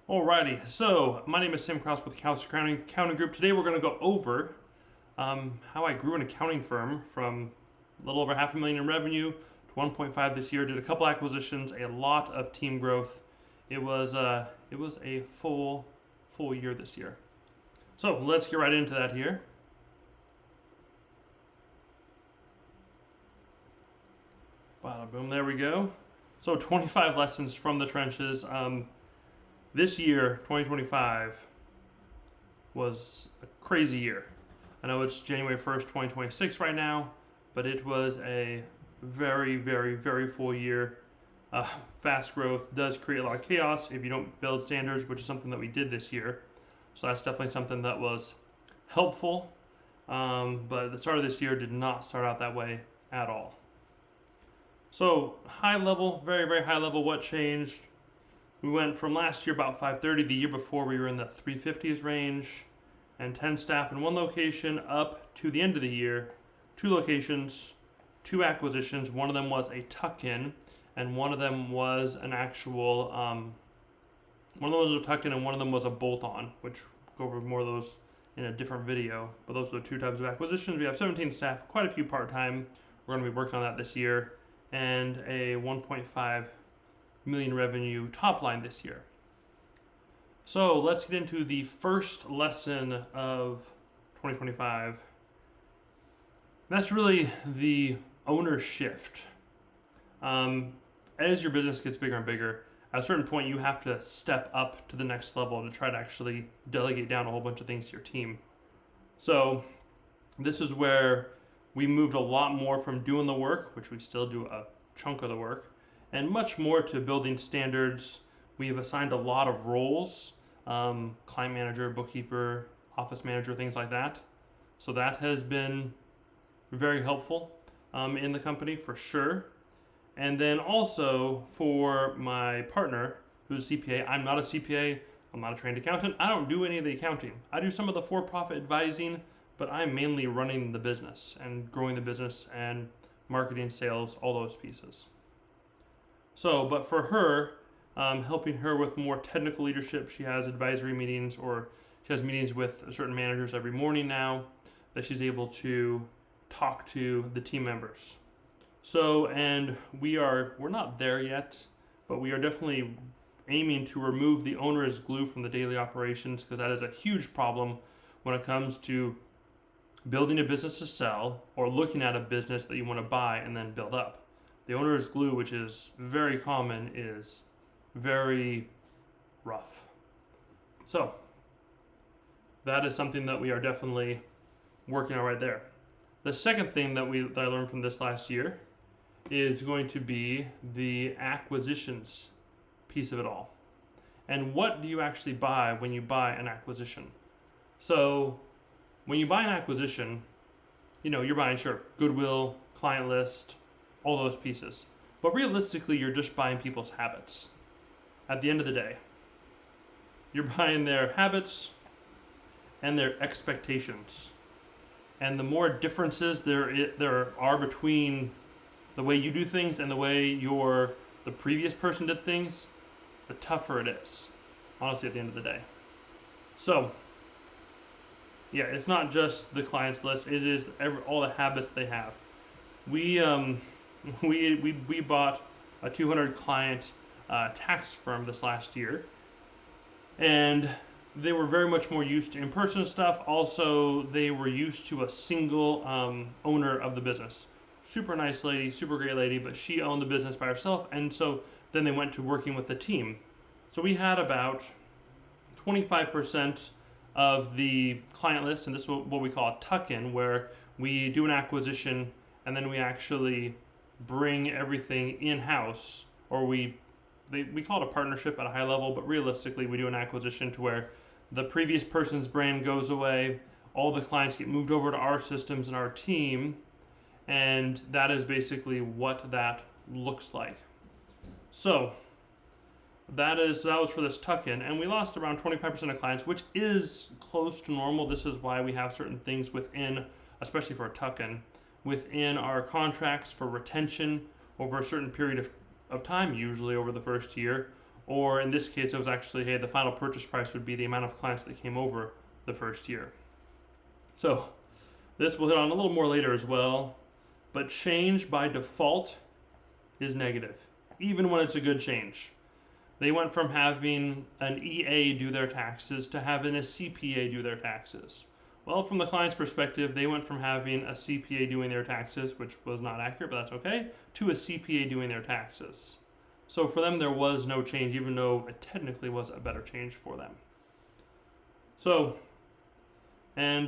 Alrighty, so my name is Sam Krause with Krause Accounting Group. Today we're going to go over how I grew an accounting firm from a little over $500,000 in revenue to 1.5 this year. Did a couple acquisitions, a lot of team growth. It was a full year this year. So let's get right into that here. Bada boom, there we go. So 25 lessons from the trenches. This year, 2025, was a crazy year. I know it's January 1st, 2026 right now, but it was a very, very, very full year. Fast growth does create a lot of chaos if you don't build standards, which is something that we did this year. So that's definitely something that was helpful. But the start of this year did not start out that way at all. So high level, very, very high level, what changed? We went from last year about 530. The year before we were in the 350s range and 10 staff in one location, up to the end of the year, 2 locations, 2 acquisitions. One of them was a tuck-in and one of them was an actual, one of them was a tuck-in and one of them was a bolt-on, which we'll go over more of those in a different video. But those are the 2 types of acquisitions. We have 17 staff, quite a few part-time. We're going to be working on that this year, and a 1.5 million revenue top line this year. So let's get into the first lesson of 2025. That's really the owner shift. As your business gets bigger and bigger, at a certain point you have to step up to the next level to try to actually delegate down a whole bunch of things to your team. So this is where we moved a lot more from doing the work, which we still do a chunk of the work, and much more to building standards. We have assigned a lot of roles, client manager, bookkeeper, office manager, things like that. So that has been very helpful in the company for sure. And then also for my partner, who's a CPA, I'm not a CPA, I'm not a trained accountant. I don't do any of the accounting. I do some of the for-profit advising, but I'm mainly running the business and growing the business and marketing, sales, all those pieces. So, but for her, helping her with more technical leadership, she has advisory meetings, or she has meetings with certain managers every morning now that she's able to talk to the team members. So, and we're not there yet, but we are definitely aiming to remove the onerous glue from the daily operations, because that is a huge problem when it comes to building a business to sell or looking at a business that you want to buy and then build up. The owner's glue, which is very common, is very rough. So that is something that we are definitely working on right there. The second thing that I learned from this last year is going to be the acquisitions piece of it all. And what do you actually buy when you buy an acquisition? So when you buy an acquisition, you're buying, sure, goodwill, client list, all those pieces. But realistically, you're just buying people's habits. At the end of the day, you're buying their habits and their expectations. And the more differences there are between the way you do things and the way the previous person did things, the tougher it is, honestly, at the end of the day. So yeah, it's not just the client's list, it is all the habits they have. We bought a 200 client tax firm this last year, and they were very much more used to in-person stuff. Also, they were used to a single owner of the business. Super nice lady, super great lady, but she owned the business by herself, and so then they went to working with the team. So we had about 25% of the client list, and this is what we call a tuck-in, where we do an acquisition and then we actually bring everything in-house, or we call it a partnership at a high level, but realistically we do an acquisition to where the previous person's brand goes away, all the clients get moved over to our systems and our team, and that is basically what that looks like. So that was for this tuck-in, and we lost around 25% of clients, which is close to normal. This is why we have certain things within, especially for a tuck-in, within our contracts for retention over a certain period of time, usually over the first year, Or in this case, it was actually, hey, the final purchase price would be the amount of clients that came over the first year. So this we'll hit on a little more later as well. But change by default is negative, even when it's a good change. They went from having an EA do their taxes to having a CPA do their taxes. Well, from the client's perspective, they went from having a CPA doing their taxes, which was not accurate, but that's okay, to a CPA doing their taxes. So for them, there was no change, even though it technically was a better change for them. So, and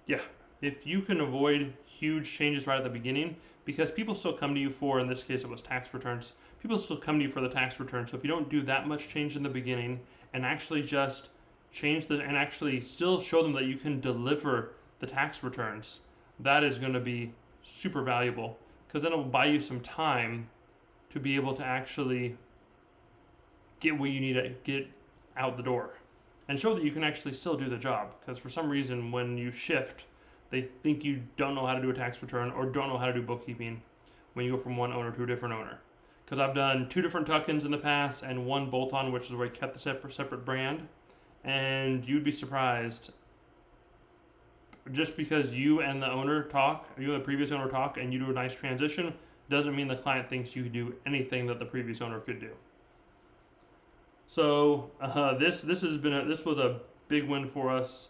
yeah, if you can avoid huge changes right at the beginning, because people still come to you for, in this case, it was tax returns. People still come to you for the tax return. So if you don't do that much change in the beginning and actually just change and actually still show them that you can deliver the tax returns, that is going to be super valuable, because then it will buy you some time to be able to actually get what you need to get out the door and show that you can actually still do the job. Because for some reason, when you shift, they think you don't know how to do a tax return or don't know how to do bookkeeping when you go from one owner to a different owner. Because I've done 2 different tuck-ins in the past and 1 bolt-on, which is where I kept the separate brand. And you'd be surprised, just because you and the owner talk, you and the previous owner talk, and you do a nice transition, doesn't mean the client thinks you could do anything that the previous owner could do. So this was a big win for us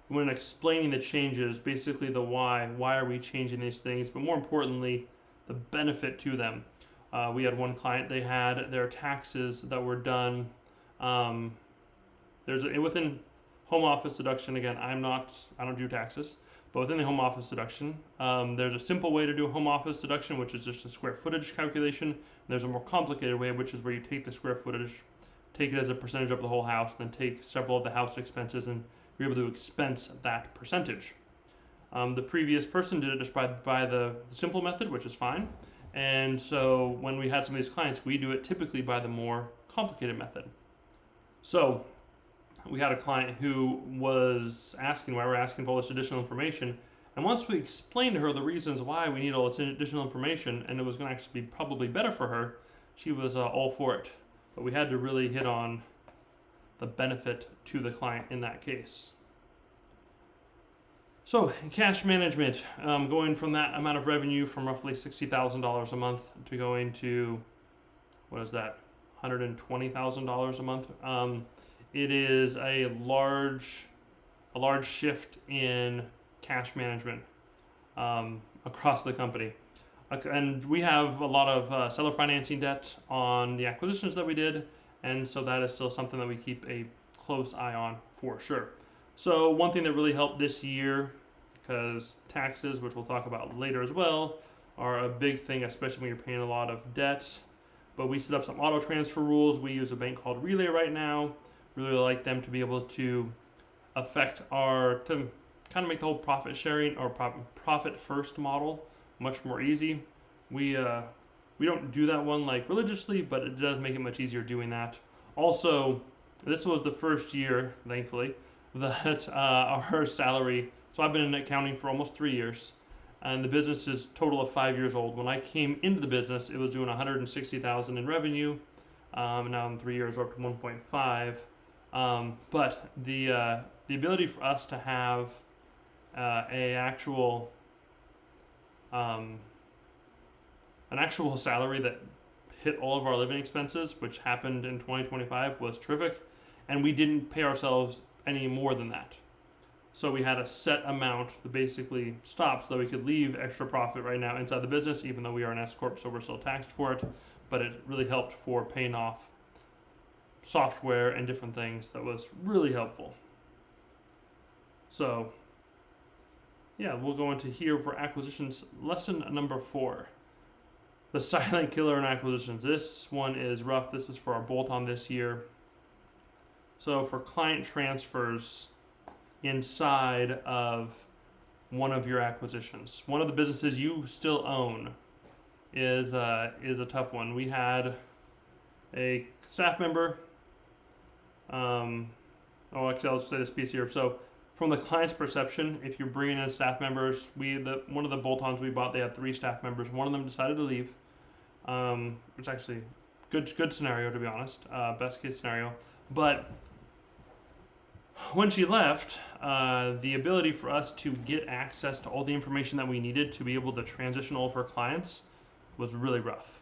when explaining the changes, basically the why are we changing these things, but more importantly, the benefit to them. We had one client, they had their taxes that were done. Within home office deduction, again, I don't do taxes, but within the home office deduction, there's a simple way to do a home office deduction, which is just a square footage calculation. There's a more complicated way, which is where you take the square footage, take it as a percentage of the whole house, and then take several of the house expenses, and you're able to expense that percentage. The previous person did it just by the simple method, which is fine. And so when we had some of these clients, we do it typically by the more complicated method. So we had a client who was asking why we're asking for all this additional information. And once we explained to her the reasons why we need all this additional information, and it was going to actually be probably better for her, she was all for it. But we had to really hit on the benefit to the client in that case. So cash management, going from that amount of revenue from roughly $60,000 a month to going to, what is that, $120,000 a month. It is a large shift in cash management across the company. And we have a lot of seller financing debt on the acquisitions that we did, and so that is still something that we keep a close eye on for sure. So one thing that really helped this year, because taxes, which we'll talk about later as well, are a big thing, especially when you're paying a lot of debt. But we set up some auto transfer rules. We use a bank called Relay right now. Really like them to be able to to kind of make the whole profit sharing or profit first model much more easy. We don't do that one like religiously, but it does make it much easier doing that. Also, this was the first year, thankfully, that our salary. So I've been in accounting for almost 3 years, and the business is total of 5 years old. When I came into the business, it was doing $160,000 in revenue. Now in 3 years, we're up to 1.5. But the ability for us to have an actual salary that hit all of our living expenses, which happened in 2025, was terrific, and we didn't pay ourselves any more than that. So we had a set amount that basically stopped so that we could leave extra profit right now inside the business, even though we are an S Corp, so we're still taxed for it. But it really helped for paying off software and different things. That was really helpful. So yeah, we'll go into here for acquisitions. Lesson number 4. The silent killer in acquisitions. This one is rough. This is for our bolt-on this year. So for client transfers inside of one of your acquisitions, one of the businesses you still own, is a tough one. We had a staff member. I'll say this piece here. So from the client's perception, if you're bringing in staff members, one of the bolt-ons we bought, they had 3 staff members. One of them decided to leave, which actually good scenario, to be honest, best case scenario. But when she left, the ability for us to get access to all the information that we needed to be able to transition all of her clients was really rough.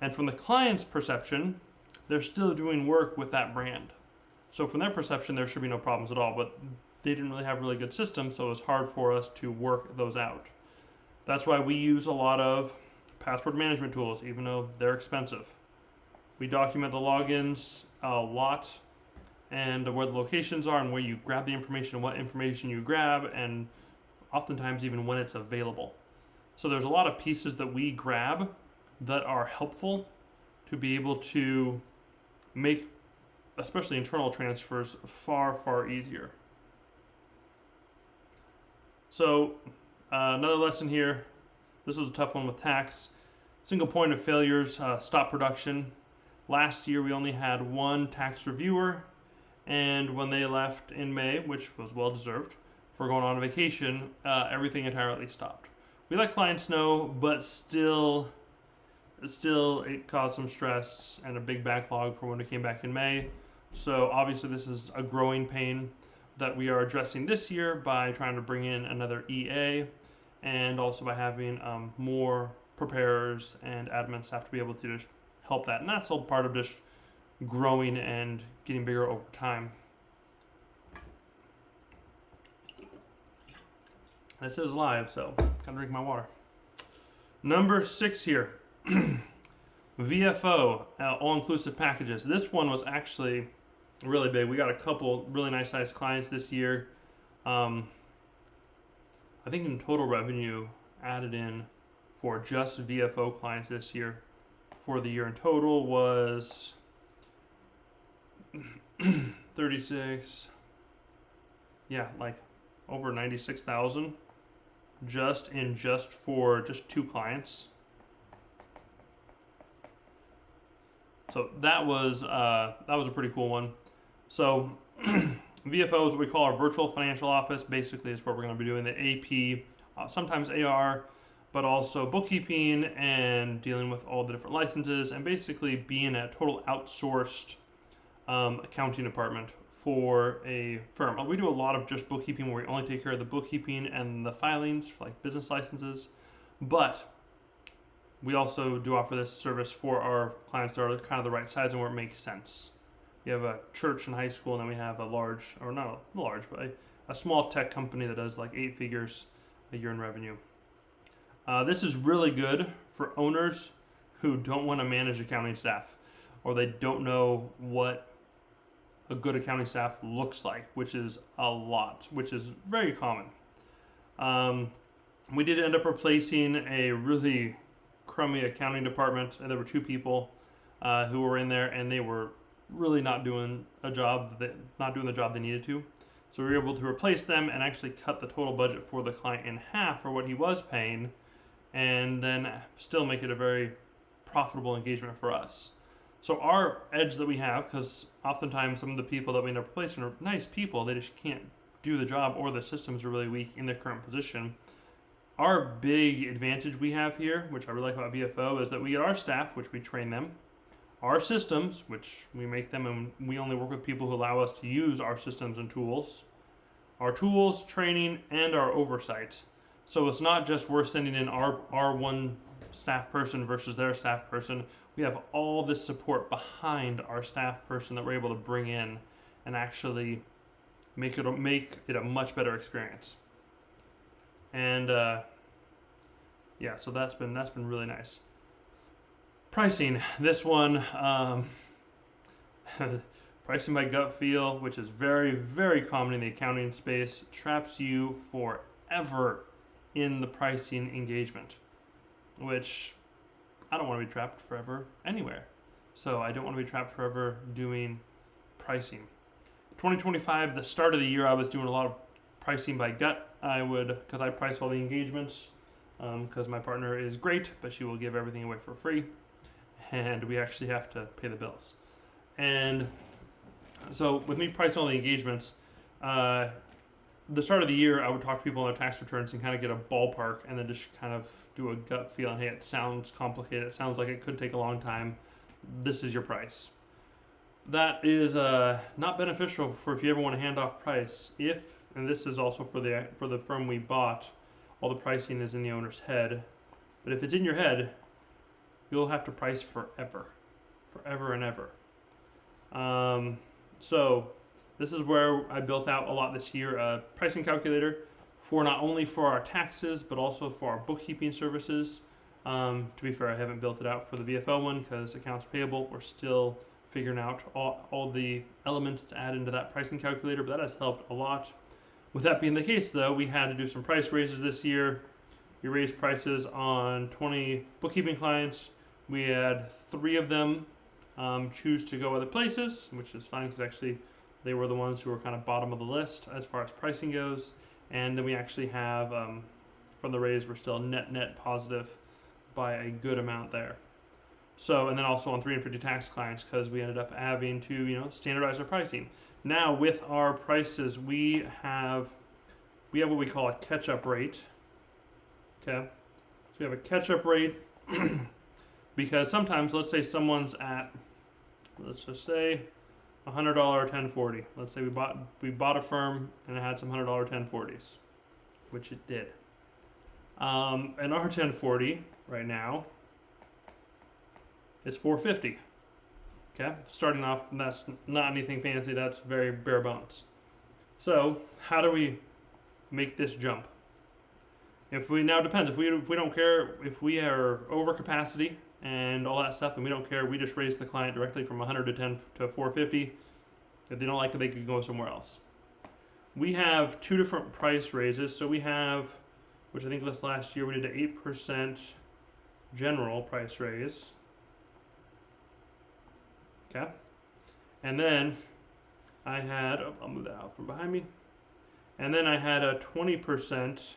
And from the client's perception, they're still doing work with that brand. So from their perception, there should be no problems at all, but they didn't really have really good systems, so it was hard for us to work those out. That's why we use a lot of password management tools, even though they're expensive. We document the logins a lot, and where the locations are and where you grab the information and what information you grab, and oftentimes even when it's available. So there's a lot of pieces that we grab that are helpful to be able to make, especially internal transfers, far, far easier. So another lesson here, this was a tough one with tax. Single point of failures, stop production. Last year we only had one tax reviewer, and when they left in May, which was well deserved, for going on vacation, everything entirely stopped. We let clients know, but still it caused some stress and a big backlog for when we came back in May. So obviously this is a growing pain that we are addressing this year by trying to bring in another EA, and also by having more preparers and admin staff to be able to just help that. And that's all part of just growing and getting bigger over time. This is live, so gotta drink my water. Number 6 here. VFO, all-inclusive packages. This one was actually really big. We got a couple really nice sized clients this year. I think in total revenue added in for just VFO clients this year for the year in total was 36, like over 96,000 just for 2 clients. So that was a pretty cool one. So VFO is what we call our virtual financial office. Basically, is where we're going to be doing the AP, sometimes AR, but also bookkeeping and dealing with all the different licenses, and basically being a total outsourced accounting department for a firm. We do a lot of just bookkeeping where we only take care of the bookkeeping and the filings for like business licenses, but we also do offer this service for our clients that are kind of the right size and where it makes sense. We have a church and high school, and then we have a large, or not large, but a small tech company that does like 8 figures a year in revenue. This is really good for owners who don't want to manage accounting staff, or they don't know what a good accounting staff looks like, which is a lot, which is very common. We did end up replacing a really crummy accounting department, and there were 2 people who were in there, and they were really not doing the job they needed to. So we were able to replace them and actually cut the total budget for the client in half for what he was paying, and then still make it a very profitable engagement for us. So our edge that we have, because oftentimes some of the people that we end up replacing are nice people, they just can't do the job, or the systems are really weak in their current position. Our big advantage we have here, which I really like about VFO, is that we get our staff, which we train them, our systems, which we make them, and we only work with people who allow us to use our systems and tools, our tools, training, and our oversight. So it's not just we're sending in our one staff person versus their staff person. We have all this support behind our staff person that we're able to bring in and actually make it a much better experience. And so that's been really nice. Pricing, this one, pricing by gut feel, which is very, very common in the accounting space, traps you forever in the pricing engagement, which I don't want to be trapped forever anywhere. So I don't want to be trapped forever doing pricing. 2025, the start of the year, I was doing a lot of pricing by gut. Because I price all the engagements, because my partner is great, but she will give everything away for free, and we actually have to pay the bills. And so with me pricing all the engagements, the start of the year, I would talk to people on their tax returns and kind of get a ballpark, and then just kind of do a gut feel. And hey, it sounds complicated. It sounds like it could take a long time. this is your price. That is not beneficial for if you ever want to hand off price. If, and this is also for the firm we bought, all the pricing is in the owner's head. But if it's in your head, you'll have to price forever and ever. So this is where I built out a lot this year, a pricing calculator for not only for our taxes, but also for our bookkeeping services. To be fair, I haven't built it out for the VFO one because accounts payable, we're still figuring out all the elements to add into that pricing calculator, but that has helped a lot. With that being the case, though, we had to do some price raises this year. We raised prices on 20 bookkeeping clients. We had 3 of them choose to go other places, which is fine because actually they were the ones who were kind of bottom of the list as far as pricing goes. And then we actually have, from the raise, we're still net positive by a good amount there. So, and then also on 350 tax clients because we ended up having to, standardize our pricing. Now with our prices, we have what we call a catch-up rate. Okay, so we have a catch-up rate because sometimes, let's say someone's at, let's just say, $100 1040. Let's say we bought a firm and it had some $100 1040s, which it did. And our 1040 right now is $450. Okay, starting off, that's not anything fancy. That's very bare bones. So how do we make this jump? If we now depends if we don't care if we are over capacity and all that stuff, then we don't care. We just raise the client directly from 100 to 10 to 450. If they don't like it, they could go somewhere else. We have 2 different price raises. So we have, which I think this last year we did an 8% general price raise. Okay, and then I had, I'll move that out from behind me. And then I had a 20%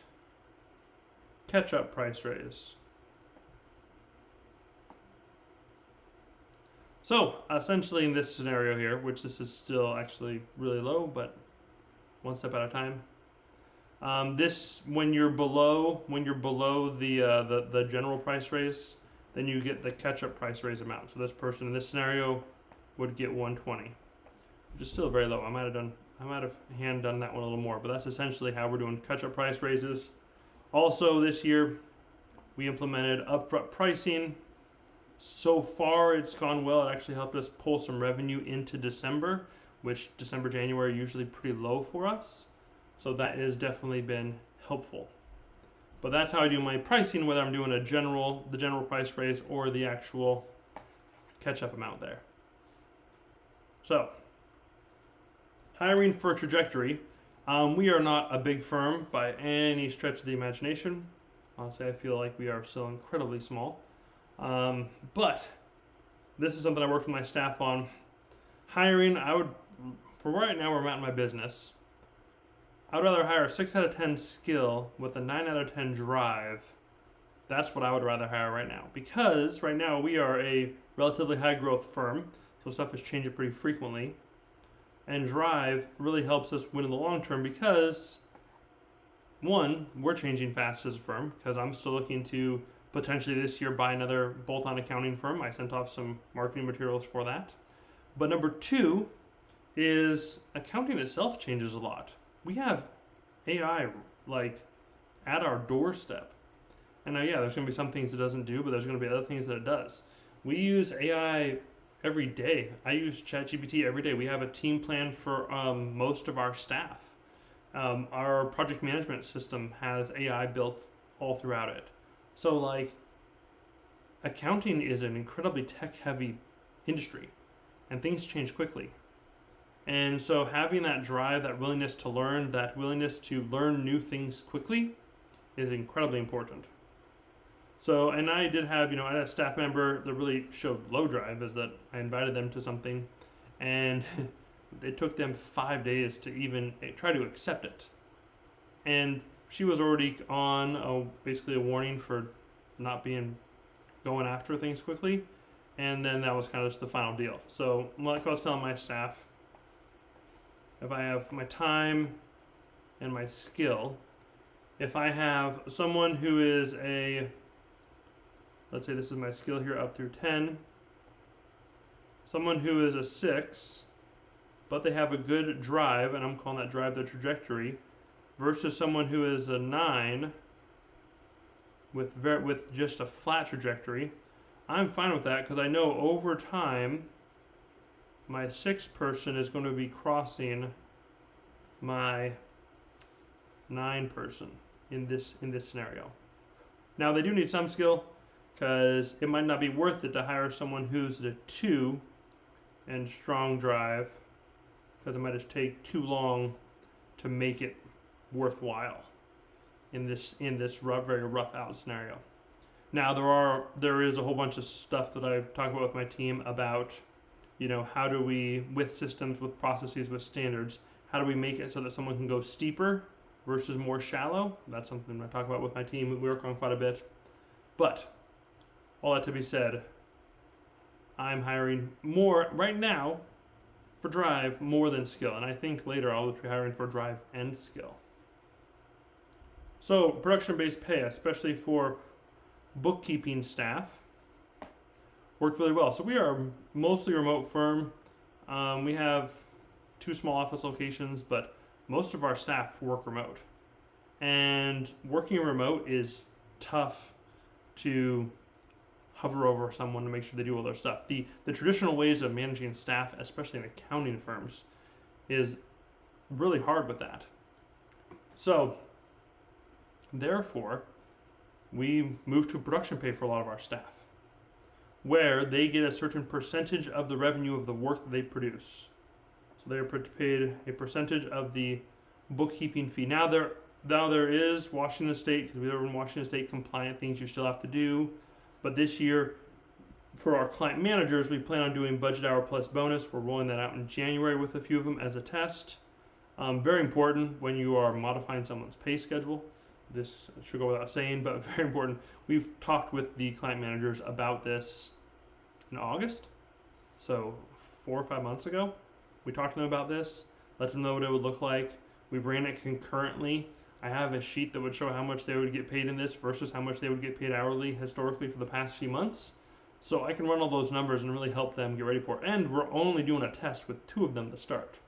catch-up price raise. So essentially in this scenario here, which this is still actually really low, but one step at a time. This when you're below the general price raise, then you get the catch-up price raise amount. So this person in this scenario would get 120, which is still very low. I might have hand done that one a little more, but that's essentially how we're doing catch-up price raises. Also this year, we implemented upfront pricing. So far, it's gone well. It actually helped us pull some revenue into December, which December, January usually pretty low for us. So that has definitely been helpful. But that's how I do my pricing, whether I'm doing the general price raise or the actual catch-up amount there. So, hiring for trajectory. We are not a big firm by any stretch of the imagination. Honestly, I feel like we are still incredibly small. But this is something I work with my staff on. Hiring, for right now where I'm at in my business, I would rather hire a 6 out of 10 skill with a 9 out of 10 drive. That's what I would rather hire right now. Because right now we are a relatively high growth firm, so stuff is changing pretty frequently. And drive really helps us win in the long term because, one, we're changing fast as a firm because I'm still looking to potentially this year buy another bolt-on accounting firm. I sent off some marketing materials for that. But number 2 is accounting itself changes a lot. We have AI at our doorstep. And now, there's going to be some things it doesn't do, but there's going to be other things that it does. We use AI every day. I use ChatGPT every day. We have a team plan for most of our staff. Our project management system has AI built all throughout it. So accounting is an incredibly tech-heavy industry, and things change quickly. And so having that drive, that willingness to learn, that willingness to learn new things quickly is incredibly important. So, and I did have, I had a staff member that really showed low drive, is that I invited them to something and it took them 5 days to even try to accept it. And she was already on basically a warning for not going after things quickly. And then that was kind of just the final deal. So like I was telling my staff, if I have my time and my skill, if I have someone who is let's say this is my skill here up through 10, someone who is a 6, but they have a good drive, and I'm calling that drive the trajectory, versus someone who is a 9 with just a flat trajectory. I'm fine with that because I know over time my 6 person is going to be crossing my 9 person in this scenario. Now they do need some skill because it might not be worth it to hire someone who's a 2 and strong drive, because it might just take too long to make it worthwhile in this very rough out scenario. Now there is a whole bunch of stuff that I've talked about with my team about, how do we, with systems, with processes, with standards, how do we make it so that someone can go steeper versus more shallow? That's something I talk about with my team. We work on quite a bit. But all that to be said, I'm hiring more right now for drive more than skill, and I think later I'll be hiring for drive and skill. So production-based pay, especially for bookkeeping staff, worked really well. So we are mostly a remote firm. We have 2 small office locations, but most of our staff work remote. And working remote is tough to hover over someone to make sure they do all their stuff. The traditional ways of managing staff, especially in accounting firms, is really hard with that. So therefore, we moved to production pay for a lot of our staff, where they get a certain percentage of the revenue of the work that they produce. So they're paid a percentage of the bookkeeping fee. Now there is Washington State, because we are in Washington State compliant things you still have to do. But this year, for our client managers, we plan on doing budget hour plus bonus. We're rolling that out in January with a few of them as a test. Very important when you are modifying someone's pay schedule. This should go without saying, but very important. We've talked with the client managers about this in August. So 4 or 5 months ago, we talked to them about this, let them know what it would look like. We've ran it concurrently. I have a sheet that would show how much they would get paid in this versus how much they would get paid hourly historically for the past few months. So I can run all those numbers and really help them get ready for it. And we're only doing a test with 2 of them to start,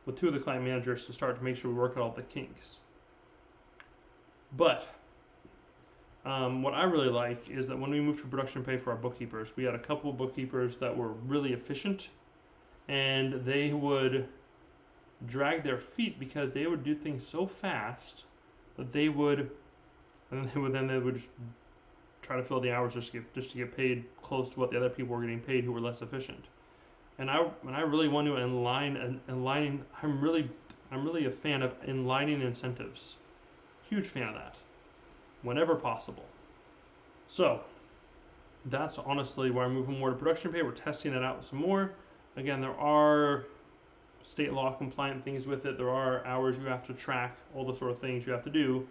with 2 of the client managers to start, to make sure we work out all the kinks. But what I really like is that when we moved to production pay for our bookkeepers, we had a couple of bookkeepers that were really efficient, and they would drag their feet because they would do things so fast that they would just try to fill the hours just to get paid close to what the other people were getting paid who were less efficient. And I really want to aligning. I'm really a fan of aligning incentives. Huge fan of that, whenever possible. So that's honestly why I'm moving more to production pay. We're testing that out some more. Again, there are state law compliant things with it. There are hours you have to track, all the sort of things you have to do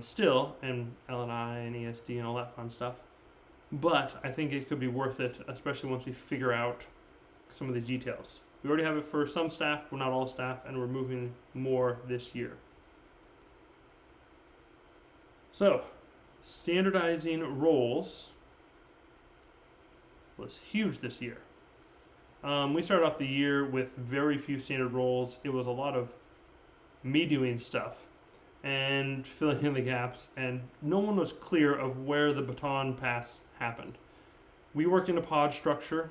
still, and L&I and ESD and all that fun stuff. But I think it could be worth it, especially once we figure out some of these details. We already have it for some staff, but not all staff, and we're moving more this year. So, standardizing roles was huge this year. We started off the year with very few standard roles. It was a lot of me doing stuff and filling in the gaps, and no one was clear of where the baton pass happened. We work in a pod structure.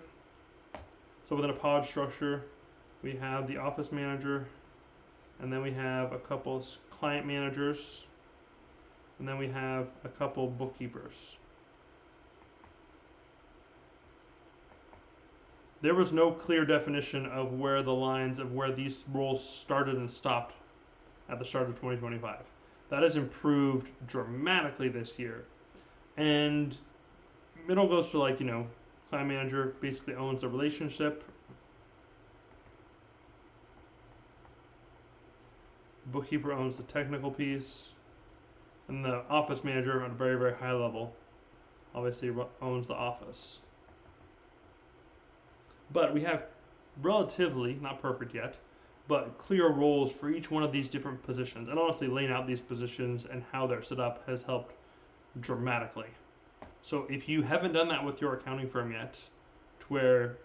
So within a pod structure, we have the office manager, and then we have a couple client managers, and then we have a couple bookkeepers. There was no clear definition of where the lines of where these roles started and stopped at the start of 2025. That has improved dramatically this year. And it all goes to client manager basically owns the relationship. Bookkeeper owns the technical piece. And the office manager, at a very, very high level, obviously owns the office. But we have relatively, not perfect yet, but clear roles for each one of these different positions. And honestly, laying out these positions and how they're set up has helped dramatically. So if you haven't done that with your accounting firm yet, to where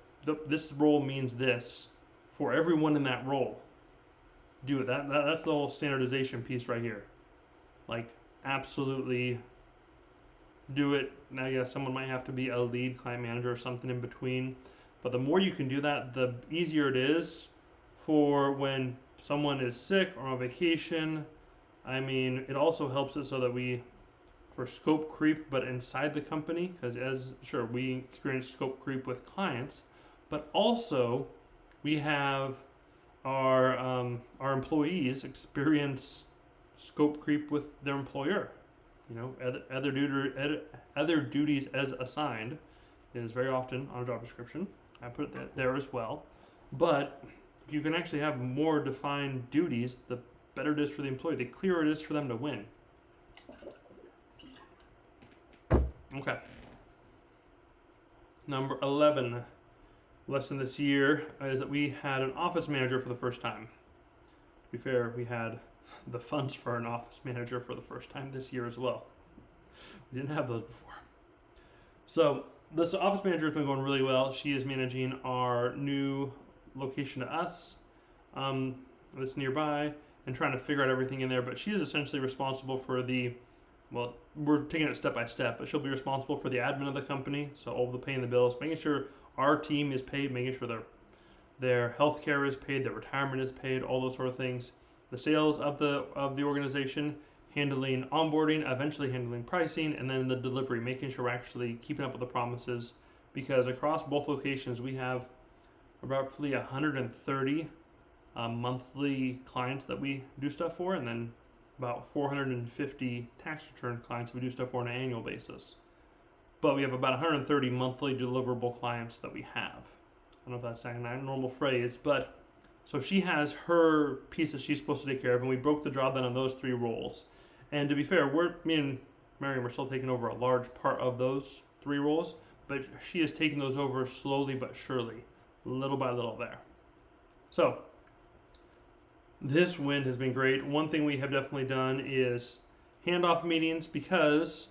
this role means this for everyone in that role. Do it. That's the whole standardization piece right here. Like, absolutely do it. Now, yes, someone might have to be a lead client manager or something in between, but the more you can do that, the easier it is for when someone is sick or on vacation. I mean, it also helps it so that for scope creep, but inside the company, because we experience scope creep with clients, but also we have our employees experience scope creep with their employer. Other duties as assigned is very often on a job description. I put that there as well. But if you can actually have more defined duties, the better it is for the employee, the clearer it is for them to win. Okay. Number 11 lesson this year is that we had an office manager for the first time. To be fair, we had the funds for an office manager for the first time this year as well. We didn't have those before. So this office manager has been going really well. She is managing our new location to us, that's nearby, and trying to figure out everything in there. But she is essentially responsible for we're taking it step by step, but she'll be responsible for the admin of the company. So all the paying the bills, making sure our team is paid, making sure their health care is paid, their retirement is paid, all those sort of things. The sales of the organization, handling onboarding, eventually handling pricing, and then the delivery, making sure we're actually keeping up with the promises. Because across both locations, we have roughly 130 monthly clients that we do stuff for, and then about 450 tax return clients that we do stuff for on an annual basis. But we have about 130 monthly deliverable clients that we have. I don't know if that's a normal phrase, but so she has her piece that she's supposed to take care of, and we broke the job then on those 3 roles. And to be fair, me and Marion were still taking over a large part of those 3 roles, but she is taking those over slowly but surely, little by little there. So this win has been great. One thing we have definitely done is handoff meetings, because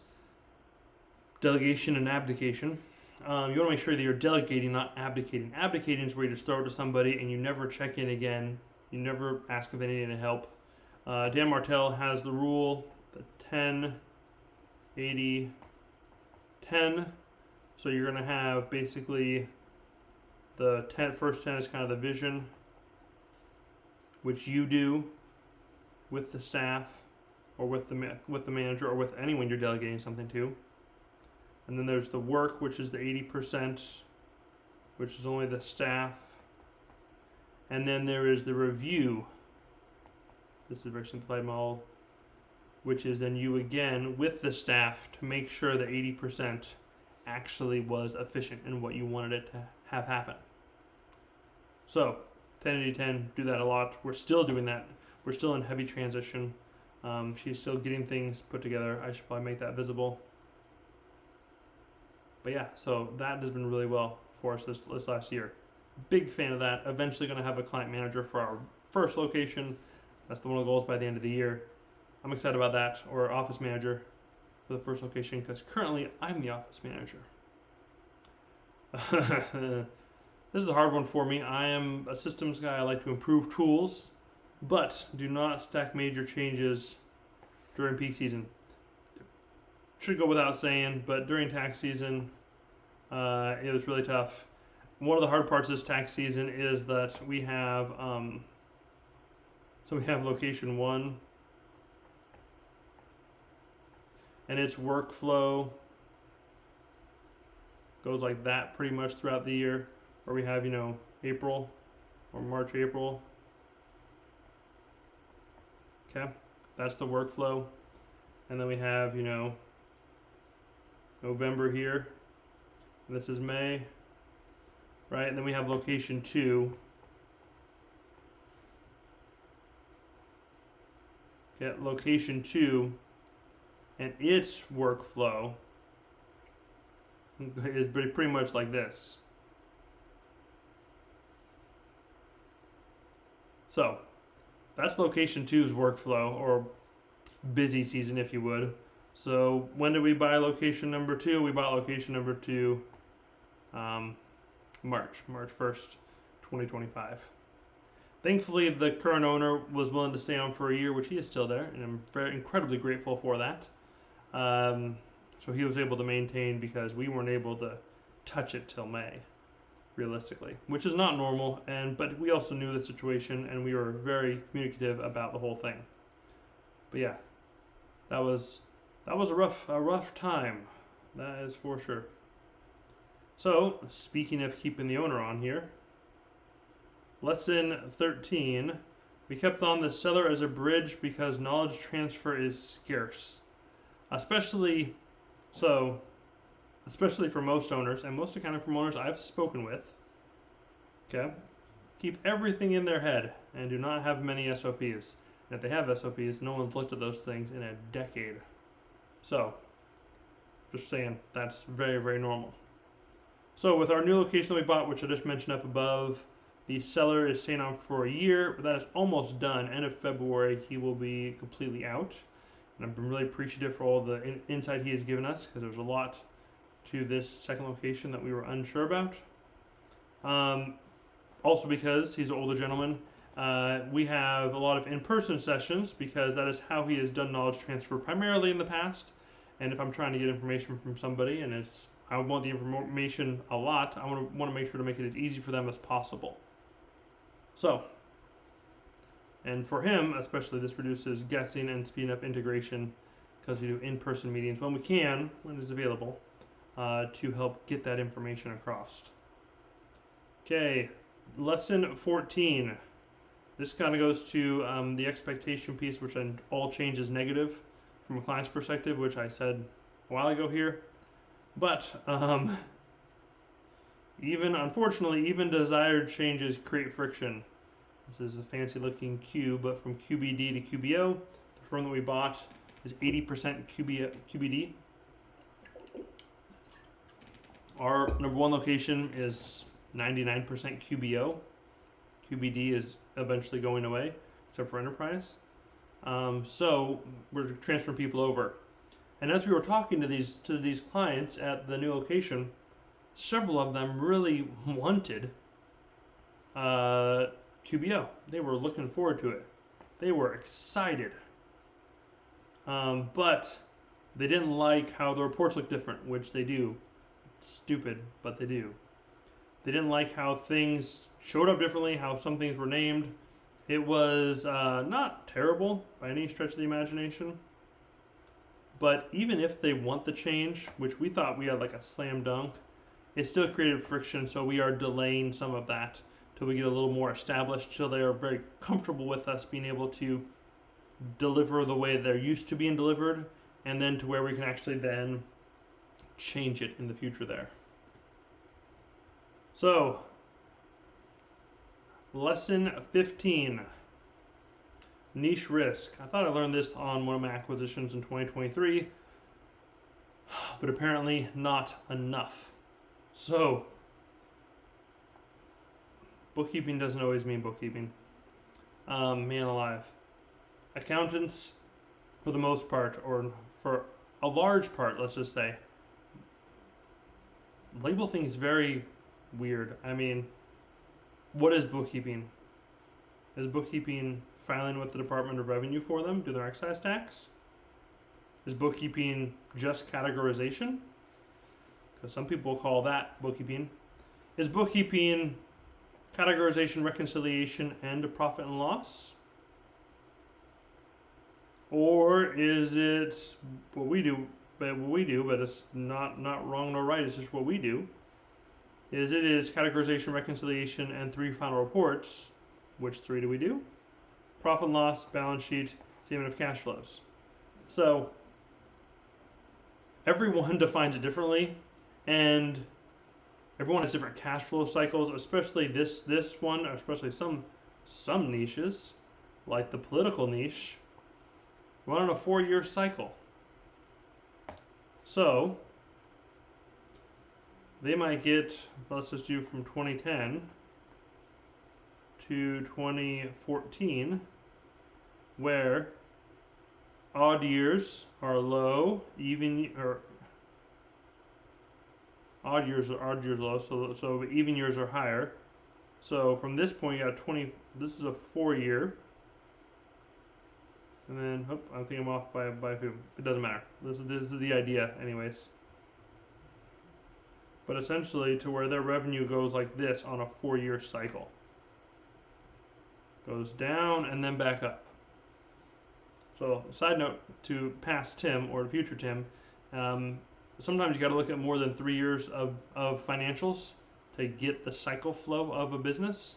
delegation and abdication. You want to make sure that you're delegating, not abdicating. Abdicating is where you just throw it to somebody and you never check in again. You never ask if they need any help. Dan Martell has the rule, the 10, 80, 10. So you're going to have basically the first 10 is kind of the vision, which you do with the staff or with the manager or with anyone you're delegating something to. And then there's the work, which is the 80%, which is only the staff. And then there is the review. This is a very simplified model, which is then you again with the staff to make sure that 80% actually was efficient in what you wanted it to have happen. So 10-80-10, do that a lot. We're still doing that. We're still in heavy transition. She's still getting things put together. I should probably make that visible. But yeah, so that has been really well for us this last year. Big fan of that. Eventually going to have a client manager for our first location. That's one of the goals by the end of the year. I'm excited about that, or office manager for the first location, because currently I'm the office manager. This is a hard one for me. I am a systems guy. I like to improve tools, but do not stack major changes during peak season. Should go without saying, but during tax season, it was really tough. One of the hard parts of this tax season is that we have, location 1, and its workflow goes like that pretty much throughout the year, where we have, April or March, April. Okay, that's the workflow. And then we have, November here. This is May, right? And then we have location 2. Okay, location 2, and its workflow is pretty much like this. So that's location 2's workflow, or busy season, if you would. So when did we buy location number 2? We bought location number 2 March 1st, 2025. Thankfully, the current owner was willing to stay on for a year, which he is still there, and I'm very incredibly grateful for that. So he was able to maintain because we weren't able to touch it till May, realistically, which is not normal. But we also knew the situation, and we were very communicative about the whole thing. But yeah, that was a rough time. That is for sure. So speaking of keeping the owner on here. Lesson 13, we kept on the seller as a bridge because knowledge transfer is scarce. Especially for most owners, and most accounting firm owners I've spoken with, okay, keep everything in their head and do not have many SOPs. And if they have SOPs, no one's looked at those things in a decade. So, just saying, that's very, very normal. So with our new location that we bought, which I just mentioned up above, the seller is staying on for a year, but that is almost done. End of February, he will be completely out. And I've been really appreciative for all the insight he has given us, because there was a lot to this second location that we were unsure about. Also because he's an older gentleman, we have a lot of in-person sessions because that is how he has done knowledge transfer primarily in the past. And if I'm trying to get information from somebody and I want the information a lot, I want to make sure to make it as easy for them as possible. So, and for him especially, this reduces guessing and speeding up integration because we do in-person meetings when we can, when it's available, to help get that information across. Okay, lesson 14. This kind of goes to the expectation piece, which all change is negative from a client's perspective, which I said a while ago here. But even desired changes create friction. This is a fancy looking Q, but from QBD to QBO, the firm that we bought is 80% QBD. Our number one location is 99% QBO. QBD is eventually going away, except for enterprise. So we're transferring people over. And as we were talking to these clients at the new location, several of them really wanted QBO. They were looking forward to it. They were excited. But they didn't like how the reports looked different, which they do. It's stupid, but they do. They didn't like how things showed up differently, how some things were named. It was not terrible by any stretch of the imagination. But even if they want the change, which we thought we had like a slam dunk, it still created friction, so we are delaying some of that till we get a little more established, so they are very comfortable with us being able to deliver the way they're used to being delivered, and then to where we can actually then change it in the future there. So, lesson 15. Niche risk. I thought I learned this on one of my acquisitions in 2023, but apparently not enough. So, bookkeeping doesn't always mean bookkeeping. Man alive. Accountants, for the most part, or for a large part, let's just say, label things very weird. I mean, what is bookkeeping? Is bookkeeping filing with the Department of Revenue for them, do their excise tax? Is bookkeeping just categorization? Because some people call that bookkeeping. Is bookkeeping categorization, reconciliation, and a profit and loss? Or is it what we do, but it's not wrong nor right, it's just what we do. It is categorization, reconciliation, and 3 final reports. Which 3 do we do? Profit and loss, balance sheet, statement of cash flows. So everyone defines it differently, and everyone has different cash flow cycles, especially this one, or especially some niches, like the political niche, run on a 4-year cycle. So they might get, let's just do from 2010 to 2014, where odd years are low, odd years are low, so even years are higher. So from this point, you got 20. This is a 4-year. And then, I think I'm off by a few. It doesn't matter. This is the idea, anyways. But essentially, to where their revenue goes like this on a 4-year cycle. Goes down and then back up. So, side note to past Tim or future Tim, sometimes you got to look at more than 3 years of financials to get the cycle flow of a business.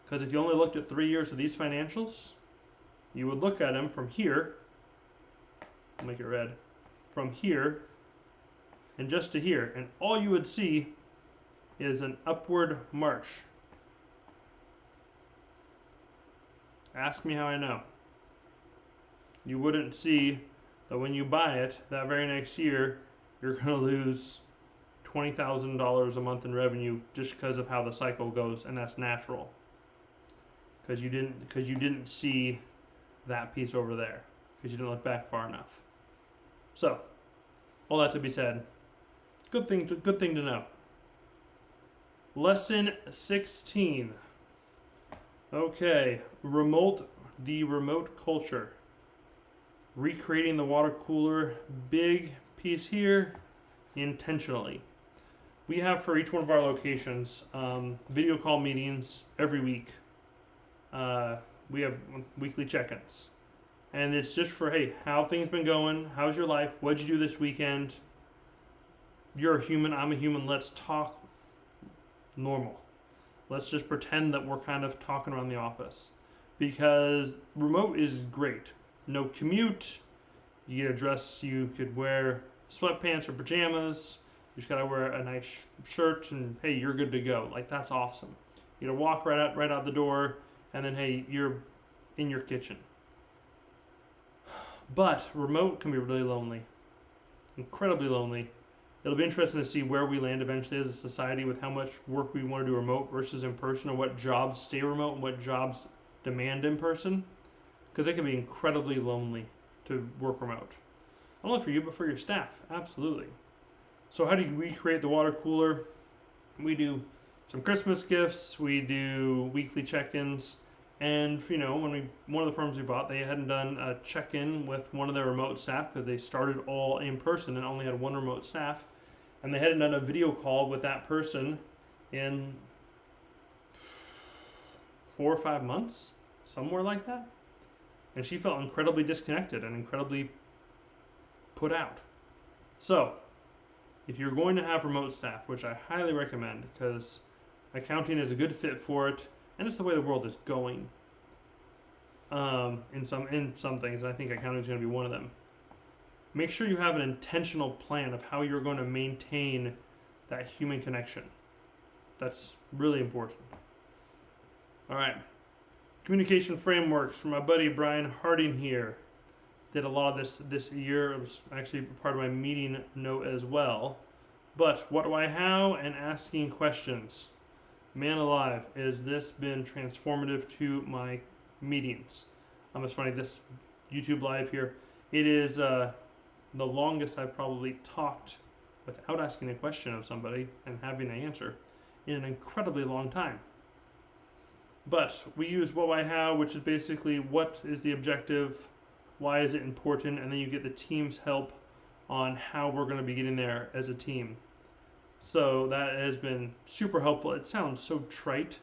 Because if you only looked at 3 years of these financials, you would look at them from here, I'll make it red, from here and just to here, and all you would see is an upward march. Ask me how I know. You wouldn't see that when you buy it, that very next year, you're going to lose $20,000 a month in revenue just because of how the cycle goes, and that's natural. Because you didn't see that piece over there, because you didn't look back far enough. So, all that to be said, good thing to know. Lesson 16. Okay, the remote culture. Recreating the water cooler, big piece here, intentionally. We have for each one of our locations video call meetings every week. We have weekly check-ins. And it's just for, hey, how things been going? How's your life? What'd you do this weekend? You're a human, I'm a human. Let's talk normal. Let's just pretend that we're kind of talking around the office. Because remote is great. No commute. You get a dress, you could wear sweatpants or pajamas. You just gotta wear a nice shirt and hey, you're good to go. Like, that's awesome. You gotta walk right out the door and then hey, you're in your kitchen. But remote can be really lonely. Incredibly lonely. It'll be interesting to see where we land eventually as a society with how much work we want to do remote versus in person, or what jobs stay remote and what jobs demand in person. Because it can be incredibly lonely to work remote. Not only for you, but for your staff. Absolutely. So how do you recreate the water cooler? We do some Christmas gifts. We do weekly check-ins. And, you know, one of the firms we bought, they hadn't done a check-in with one of their remote staff because they started all in person and only had one remote staff. And they hadn't done a video call with that person in 4 or 5 months, somewhere like that. And she felt incredibly disconnected and incredibly put out. So, if you're going to have remote staff, which I highly recommend because accounting is a good fit for it, and it's the way the world is going. In some things, I think accounting is going to be one of them. Make sure you have an intentional plan of how you're going to maintain that human connection. That's really important. All right. Communication frameworks from my buddy Brian Harding here. Did a lot of this year. It was actually part of my meeting note as well. But what do I how and asking questions. Man alive, has this been transformative to my meetings? It's funny, this YouTube live here, it is the longest I've probably talked without asking a question of somebody and having an answer in an incredibly long time. But we use what, why, how, which is basically what is the objective, why is it important, and then you get the team's help on how we're going to be getting there as a team. So that has been super helpful. It sounds so trite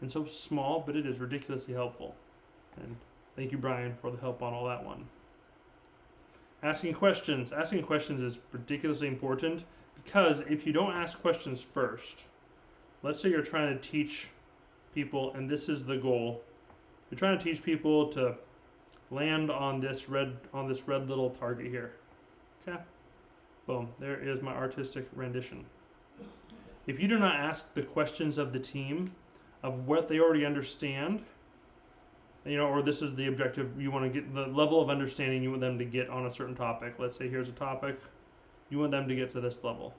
and so small, but it is ridiculously helpful. And thank you, Brian, for the help on all that one. Asking questions. Asking questions is ridiculously important because if you don't ask questions first, let's say you're trying to teach people, and this is the goal. You're trying to teach people to land on this red little target here. Okay? Boom. There is my artistic rendition. If you do not ask the questions of the team of what they already understand, you know, or this is the objective, you want to get the level of understanding you want them to get on a certain topic. Let's say here's a topic, you want them to get to this level.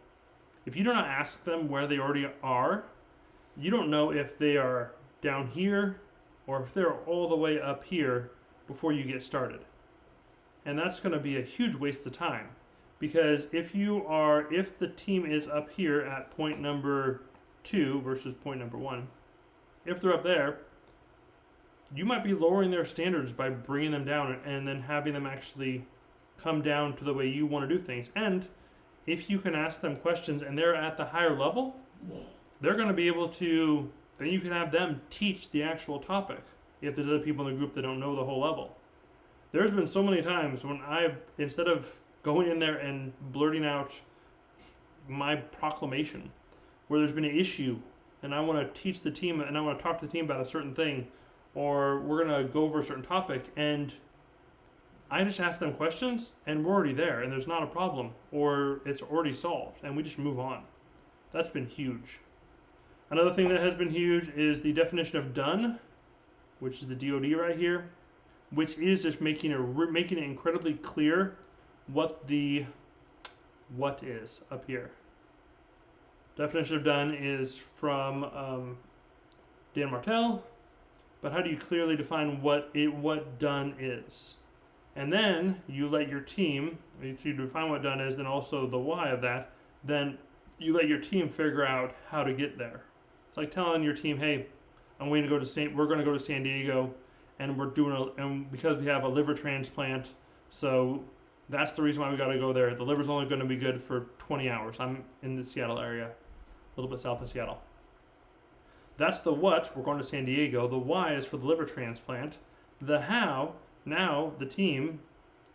If you do not ask them where they already are, you don't know if they are down here or if they're all the way up here before you get started. And that's going to be a huge waste of time Because if the team is up here at point number 2 versus point number 1, if they're up there, you might be lowering their standards by bringing them down and then having them actually come down to the way you want to do things. And if you can ask them questions and they're at the higher level, they're going to be able to, then you can have them teach the actual topic if there's other people in the group that don't know the whole level. There's been so many times when instead of going in there and blurting out my proclamation, where there's been an issue and I want to teach the team and I want to talk to the team about a certain thing, or we're going to go over a certain topic, and I just ask them questions and we're already there and there's not a problem, or it's already solved and we just move on. That's been huge. Another thing that has been huge is the definition of done, which is the DOD right here, which is just making it incredibly clear what is up here. Definition of done is from Dan Martell, but how do you clearly define what done is? And then you let your team, if you define what done is, then also the why of that, then you let your team figure out how to get there. It's like telling your team, hey, we're going to go to San Diego, and and because we have a liver transplant, so that's the reason why we got to go there. The liver's only going to be good for 20 hours. I'm in the Seattle area, a little bit south of Seattle. That's the what, we're going to San Diego. The why is for the liver transplant. The how, now the team,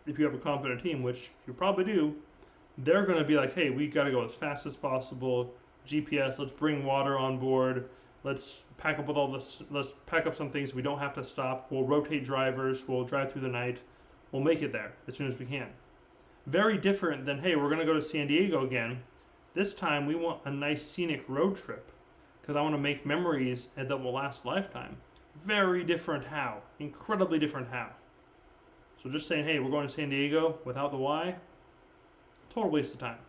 if you have a competent team, which you probably do, they're going to be like, hey, we got to go as fast as possible. GPS, let's bring water on board. Let's pack up with all this. Let's pack up some things we don't have to stop. We'll rotate drivers. We'll drive through the night. We'll make it there as soon as we can. Very different than, hey, we're going to go to San Diego again. This time we want a nice scenic road trip because I want to make memories that will last a lifetime. Very different how. Incredibly different how. So just saying, hey, we're going to San Diego without the why, total waste of time.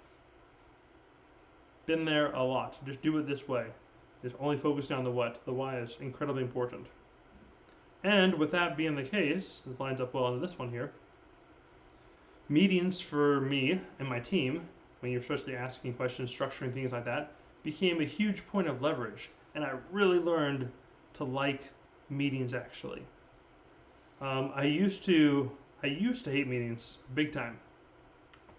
Been there a lot. Just do it this way. Just only focusing on the what. The why is incredibly important. And with that being the case, this lines up well into this one here. Meetings for me and my team, when you're especially asking questions, structuring things like that, became a huge point of leverage. And I really learned to like meetings actually. I used to hate meetings big time.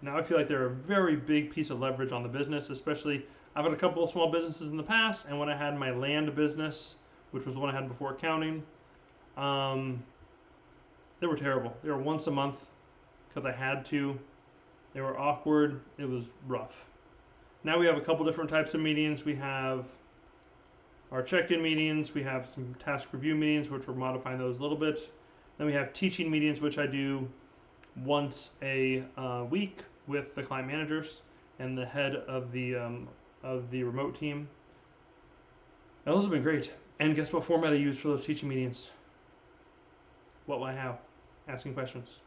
Now I feel like they're a very big piece of leverage on the business, especially I've had a couple of small businesses in the past, and when I had my land business, which was the one I had before accounting, they were terrible. They were once a month because I had to. They were awkward. It was rough. Now we have a couple different types of meetings. We have our check-in meetings. We have some task review meetings, which we're modifying those a little bit. Then we have teaching meetings, which I do once a week with the client managers and the head of the remote team. And those have been great. And guess what format I use for those teaching meetings? What, why, how? Asking questions.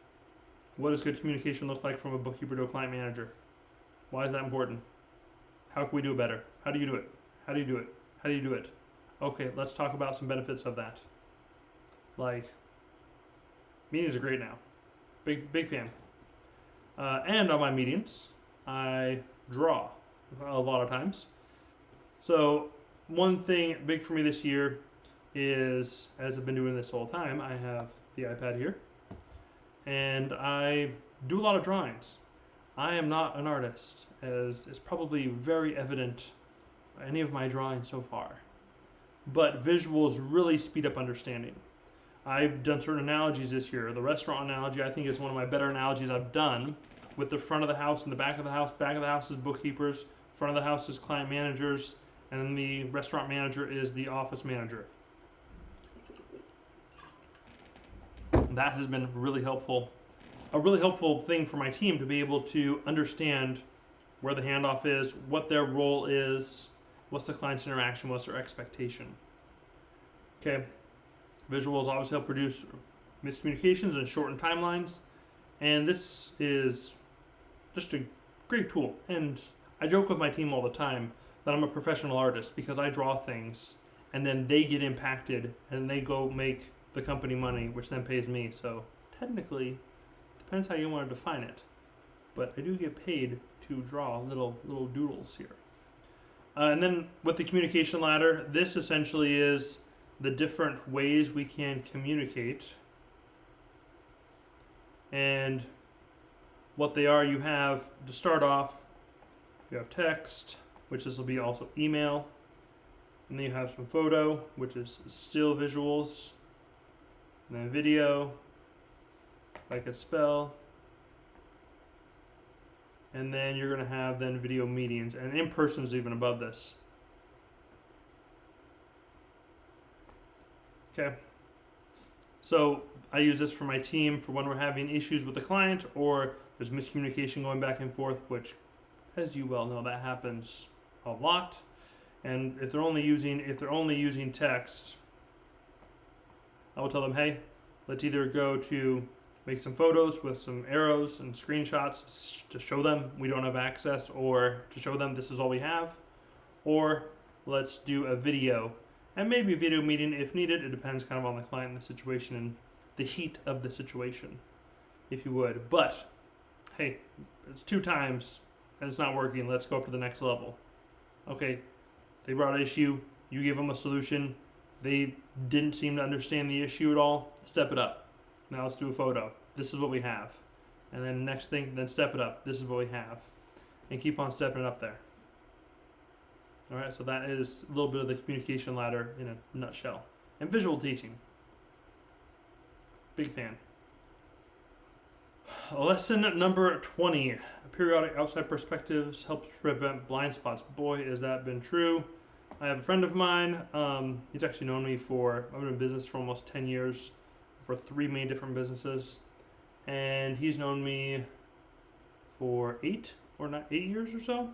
What does good communication look like from a bookkeeper to a client manager? Why is that important? How can we do it better? How do you do it? How do you do it? How do you do it? Okay, let's talk about some benefits of that. Like, meetings are great now. Big fan. And on my meetings, I draw a lot of times. So one thing big for me this year is, as I've been doing this the whole time, I have the iPad here, and I do a lot of drawings. I am not an artist, as is probably very evident by any of my drawings so far. But visuals really speed up understanding. I've done certain analogies this year. The restaurant analogy, I think, is one of my better analogies I've done, with the front of the house and the back of the house. Back of the house is bookkeepers, front of the house is client managers, and then the restaurant manager is the office manager. That has been really helpful. A really helpful thing for my team to be able to understand where the handoff is, what their role is, what's the client's interaction, what's their expectation. Okay, visuals obviously help reduce miscommunications and shorten timelines, and this is just a great tool. And I joke with my team all the time that I'm a professional artist because I draw things and then they get impacted and they go make the company money, which then pays me. So technically, depends how you want to define it. but I do get paid to draw little doodles here. And then with the communication ladder, this essentially is the different ways we can communicate. And what they are, you have, to start off, you have text, which this will be also email. And then you have some photo, which is still visuals. And then video, if I could spell. And then you're going to have then video meetings. And in-person is even above this. Okay. So I use this for my team for when we're having issues with the client or there's miscommunication going back and forth, which, as you well know, that happens a lot. And if they're only using text, I will tell them, hey, let's either go to make some photos with some arrows and screenshots to show them we don't have access, or to show them this is all we have, or let's do a video and maybe a video meeting if needed. It depends kind of on the client and the situation and the heat of the situation, if you would. But hey, it's 2 times and it's not working. Let's go up to the next level. Okay, they brought an issue. You gave them a solution. They didn't seem to understand the issue at all. Step it up. Now let's do a photo. This is what we have. And then next thing, then step it up. This is what we have. And keep on stepping it up there. All right, so that is a little bit of the communication ladder in a nutshell. And visual teaching. Big fan. Lesson number 20. Periodic outside perspectives helps prevent blind spots. Boy, has that been true. I have a friend of mine. He's actually known me I've been in business for almost 10 years for 3 main different businesses. And he's known me for 8 years or so.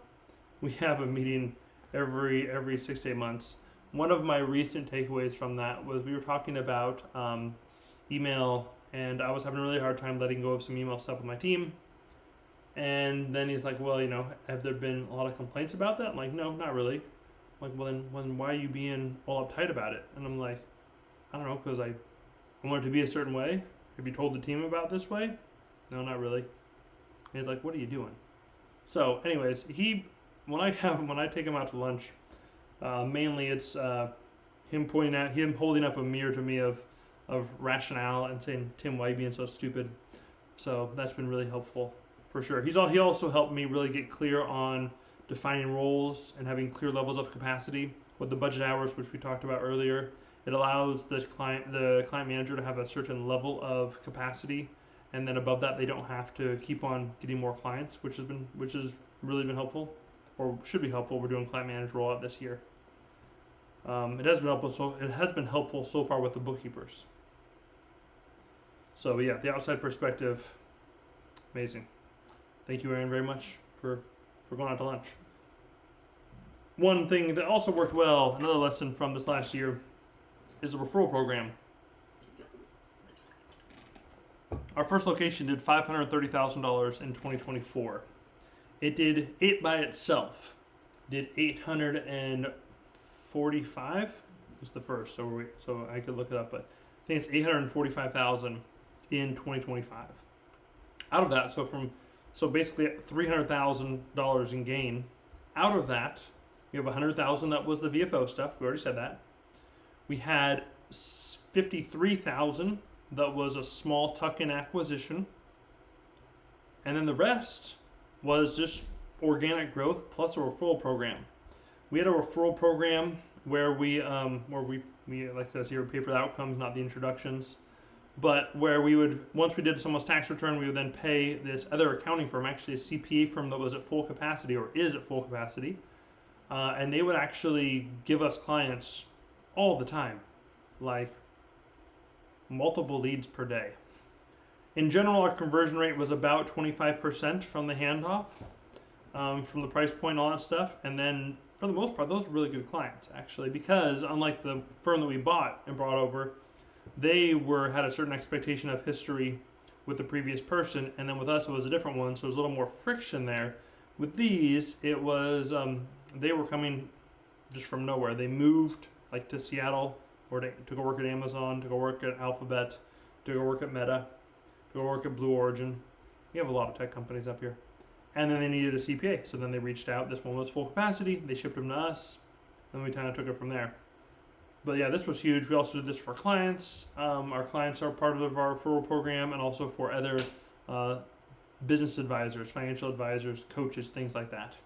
We have a meeting every 6 to 8 months. One of my recent takeaways from that was we were talking about email, and I was having a really hard time letting go of some email stuff with my team. And then he's like, well, have there been a lot of complaints about that? I'm like, no, not really. I'm like, well, then why are you being all uptight about it? And I'm like, I don't know, because I want it to be a certain way. Have you told the team about this way? No, not really. And he's like, what are you doing? So anyways, when I take him out to lunch, mainly it's him holding up a mirror to me of rationale and saying, Tim, why are you being so stupid? So that's been really helpful for sure. He also helped me really get clear on defining roles and having clear levels of capacity with the budget hours, which we talked about earlier. It allows the client manager to have a certain level of capacity, and then above that, they don't have to keep on getting more clients, which has really been helpful, or should be helpful. We're doing client manager rollout this year. It has been helpful so far with the bookkeepers. So yeah, the outside perspective, amazing. Thank you, Aaron, very much for going out to lunch. One thing that also worked well, another lesson from this last year, is a referral program. Our first location did $530,000 in 2024. It by itself did 845. It's the first, so I could look it up, but I think it's 845,000 in 2025. Out of that, so basically $300,000 in gain. Out of that, we have 100,000 that was the VFO stuff. We already said that. We had 53,000 that was a small tuck-in acquisition, and then the rest was just organic growth plus a referral program. We had a referral program where we like this here, pay for the outcomes, not the introductions, but where we would, once we did someone's tax return, we would then pay this other accounting firm, actually a CPA firm that was at full capacity or is at full capacity, and they would actually give us clients all the time, like multiple leads per day. In general, our conversion rate was about 25% from the handoff, from the price point, all that stuff. And then for the most part, those were really good clients, actually, because unlike the firm that we bought and brought over, they had a certain expectation of history with the previous person. And then with us, it was a different one. So there's a little more friction there. With these, it was, they were coming just from nowhere. They moved like to Seattle, or to go work at Amazon, to go work at Alphabet, to go work at Meta, to go work at Blue Origin. We have a lot of tech companies up here. And then they needed a CPA. So then they reached out. This one was full capacity. They shipped them to us. And we kind of took it from there. But yeah, this was huge. We also did this for clients. Our clients are part of our referral program, and also for other business advisors, financial advisors, coaches, things like that.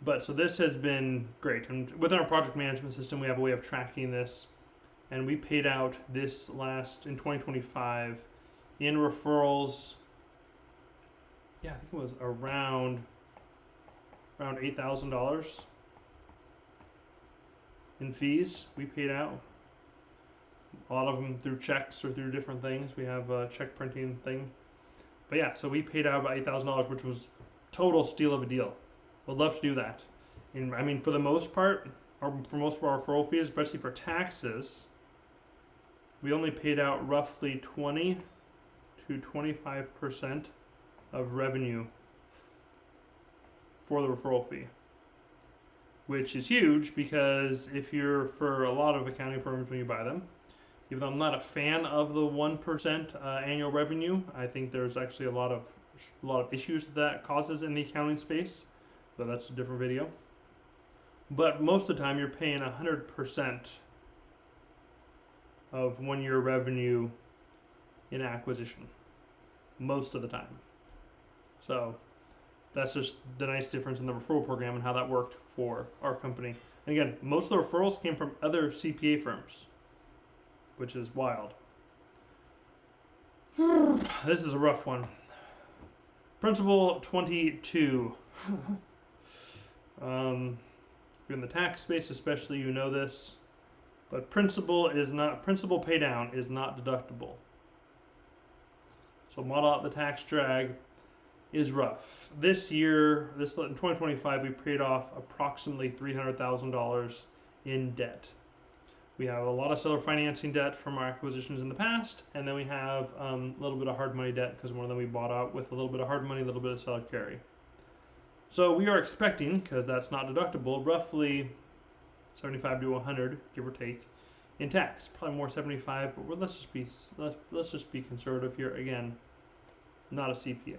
But so this has been great. And within our project management system, we have a way of tracking this. And we paid out this in 2025 in referrals. Yeah, I think it was around $8,000 in fees we paid out. A lot of them through checks or through different things. We have a check printing thing. But yeah, so we paid out about $8,000, which was total steal of a deal. Would love to do that. And I mean, for the most part, for most of our referral fees, especially for taxes, we only paid out roughly 20 to 25% of revenue for the referral fee, which is huge because if you're for a lot of accounting firms when you buy them, even though I'm not a fan of the 1% annual revenue, I think there's actually a lot of issues that causes in the accounting space, but that's a different video. But most of the time you're paying 100% of 1 year revenue in acquisition, most of the time. So that's just the nice difference in the referral program and how that worked for our company. And again, most of the referrals came from other CPA firms, which is wild. This is a rough one. Principle 22. In the tax space especially, you know this, but principal pay down is not deductible. So model out the tax drag is rough. This year, in 2025, we paid off approximately $300,000 in debt. We have a lot of seller financing debt from our acquisitions in the past, and then we have a little bit of hard money debt because one of them we bought out with a little bit of hard money, a little bit of seller carry. So we are expecting, because that's not deductible, roughly 75 to 100, give or take, in tax. Probably more 75, but let's just be conservative here. Again, not a CPA.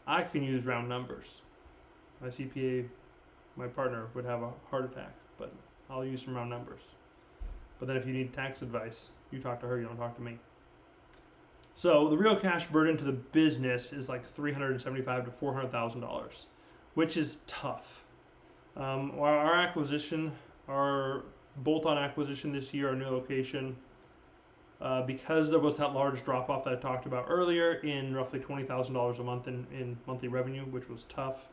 I can use round numbers. My CPA, my partner, would have a heart attack, but I'll use some round numbers. But then if you need tax advice, you talk to her, you don't talk to me. So the real cash burden to the business is like $375,000 to $400,000, which is tough. Our acquisition, our bolt-on acquisition this year, our new location, because there was that large drop-off that I talked about earlier in roughly $20,000 a month in monthly revenue, which was tough.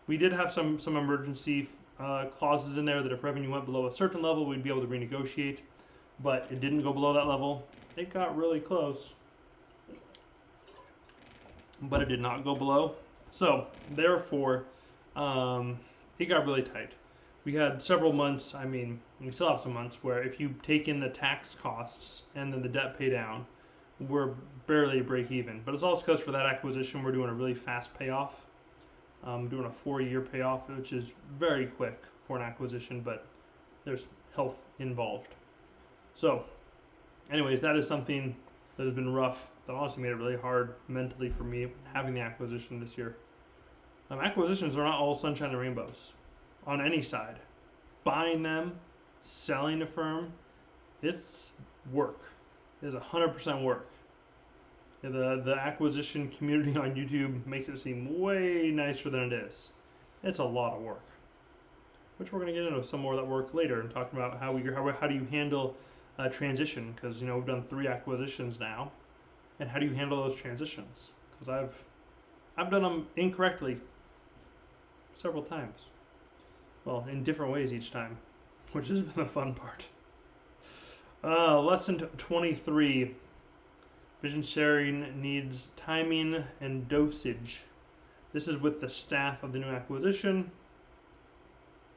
We did have some emergency clauses in there that if revenue went below a certain level, we'd be able to renegotiate, but it didn't go below that level. It got really close, but it did not go below. So therefore, it got really tight. We had several months, we still have some months where if you take in the tax costs and then the debt pay down, we're barely break even. But it's also because for that acquisition, we're doing a really fast payoff. Doing a 4-year payoff, which is very quick for an acquisition, but there's health involved. So anyways, that is something that has been rough, that honestly made it really hard mentally for me having the acquisition this year. Acquisitions are not all sunshine and rainbows on any side. Buying them, selling a firm, it's work. It is 100% work. The acquisition community on YouTube makes it seem way nicer than it is. It's a lot of work, which we're going to get into some more of that work later and talking about how do you handle transition, because we've done 3 acquisitions now, and how do you handle those transitions? Because I've done them incorrectly several times. Well, in different ways each time, which has been the fun part. Lesson 23. Vision sharing needs timing and dosage. This is with the staff of the new acquisition.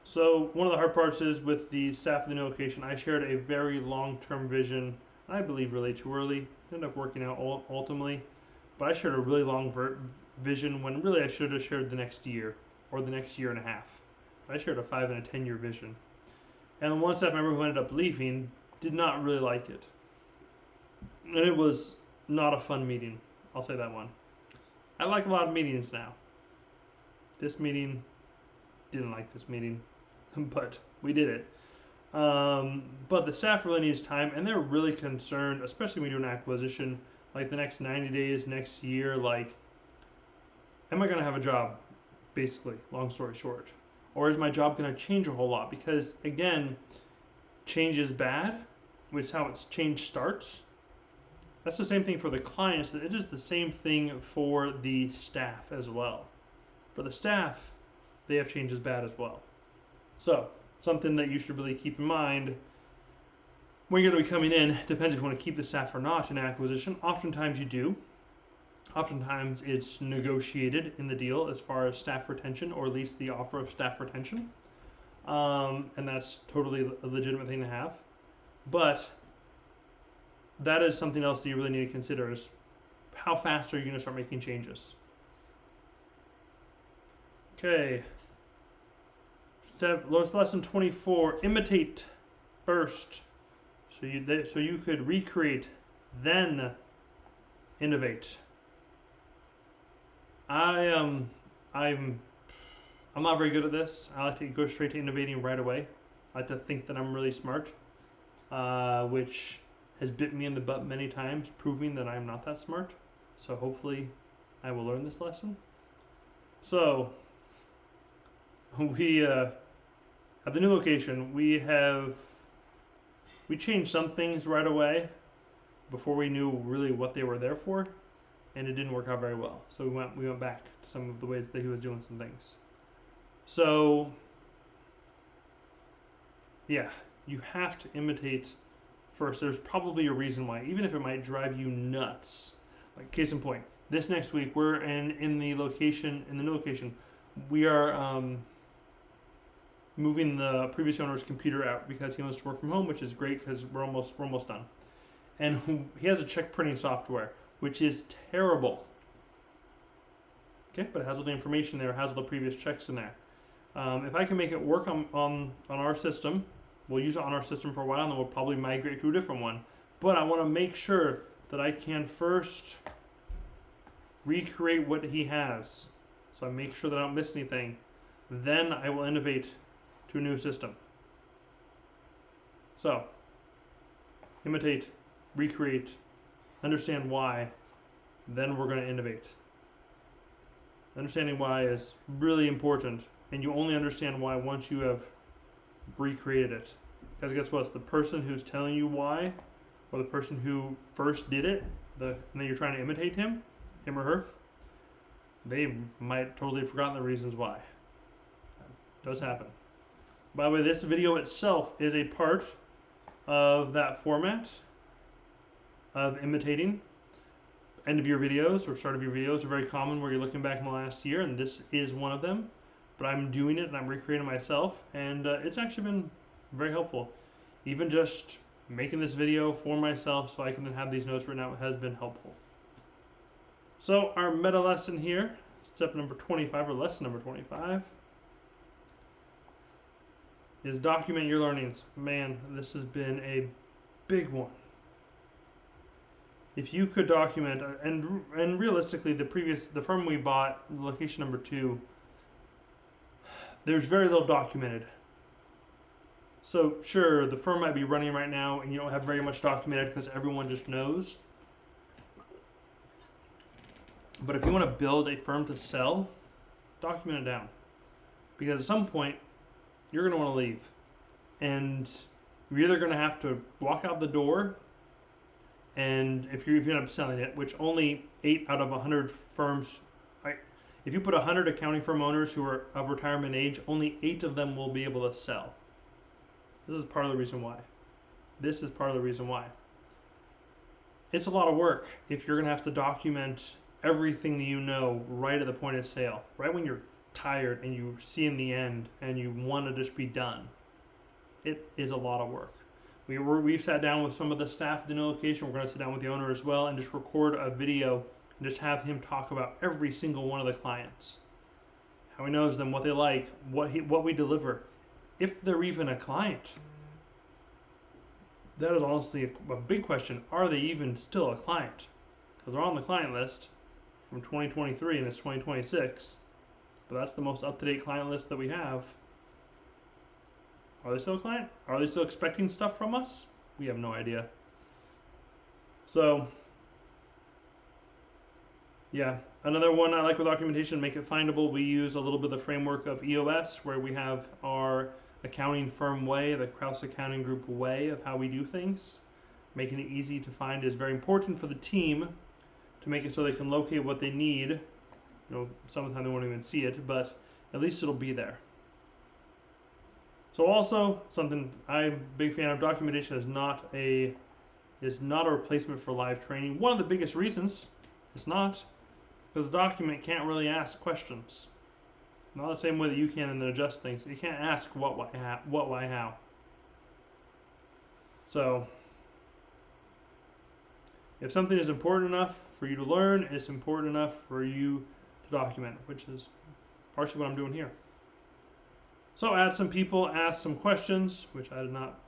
So one of the hard parts is with the staff of the new location, I shared a very long-term vision, I believe really too early. It ended up working out ultimately, but I shared a really long vision when really I should have shared the next year or the next year and a half. I shared a 5 and a 10-year vision. And the one staff member who ended up leaving did not really like it. And it was not a fun meeting. I'll say that one. I like a lot of meetings now. this meeting, didn't like this meeting, but we did it. But the staff really needs time, and they're really concerned, especially when we do an acquisition, like the next 90 days, next year, like, am I going to have a job, basically, long story short? Or is my job going to change a whole lot? Because, again, change is bad, which is how change starts. That's the same thing for the clients. It is the same thing for the staff as well. For the staff, they have change is bad as well. So, something that you should really keep in mind when you're going to be coming in, depends if you want to keep the staff or not in acquisition. Oftentimes you do. Oftentimes it's negotiated in the deal as far as staff retention, or at least the offer of staff retention. And that's totally a legitimate thing to have. But that is something else that you really need to consider, is how fast are you going to start making changes? Okay. Lesson 24, imitate first. So you could recreate, then innovate. I'm not very good at this. I like to go straight to innovating right away. I like to think that I'm really smart, which has bit me in the butt many times, proving that I'm not that smart. So hopefully I will learn this lesson. So we at the new location, we changed some things right away before we knew really what they were there for, and it didn't work out very well. So we went back to some of the ways that he was doing some things. So yeah, you have to imitate first. There's probably a reason why, even if it might drive you nuts. Like, case in point, this next week we're in the new location. We are moving the previous owner's computer out because he wants to work from home, which is great because we're almost done. And he has a check printing software, which is terrible. Okay, but it has all the information there, it has all the previous checks in there. If I can make it work on our system, we'll use it on our system for a while, and then we'll probably migrate to a different one. But I want to make sure that I can first recreate what he has, so I make sure that I don't miss anything. Then I will innovate to a new system. So, imitate, recreate, understand why, then we're going to innovate. Understanding why is really important, and you only understand why once you have recreated it. Because guess what? It's the person who's telling you why, or the person who first did it, and then you're trying to imitate him or her, they might totally have forgotten the reasons why. It does happen. By the way, this video itself is a part of that format of imitating. End of your videos or start of your videos are very common, where you're looking back in the last year, and this is one of them. But I'm doing it and I'm recreating myself, and it's actually been very helpful. Even just making this video for myself so I can then have these notes written out has been helpful. So our meta lesson here, step number 25, or lesson number 25, is document your learnings. Man, this has been a big one. If you could document, and realistically, the firm we bought, location number 2, there's very little documented. So sure, the firm might be running right now and you don't have very much documented because everyone just knows. But if you want to build a firm to sell, document it down. Because at some point, you're going to want to leave. And you're either going to have to walk out the door, and if you end up selling it, which only 8 out of 100 firms, if you put 100 accounting firm owners who are of retirement age, only 8 of them will be able to sell. This is part of the reason why. It's a lot of work if you're going to have to document everything that you know right at the point of sale, right when you're tired and you see in the end and you want to just be done. It is a lot of work. We've sat down with some of the staff at the new location. We're going to sit down with the owner as well and just record a video and just have him talk about every single one of the clients, how he knows them, what they like, what we deliver, if they're even a client. That is honestly a big question. Are they even still a client? Because they're on the client list from 2023 and it's 2026. but that's the most up-to-date client list that we have. Are they still a client? Are they still expecting stuff from us? We have no idea. So, yeah. Another one I like with documentation, make it findable. We use a little bit of the framework of EOS, where we have our accounting firm way, the Krause Accounting Group way of how we do things. Making it easy to find is very important for the team to make it so they can locate what they need. You know, some of the time they won't even see it, but at least it'll be there. So also, something I'm a big fan of, documentation is not a replacement for live training. One of the biggest reasons it's not, because the document can't really ask questions. Not the same way that you can and then adjust things. You can't ask what, why, how. So, if something is important enough for you to learn, it's important enough for you to document, which is partially what I'm doing here. So add some people, ask some questions, which I did not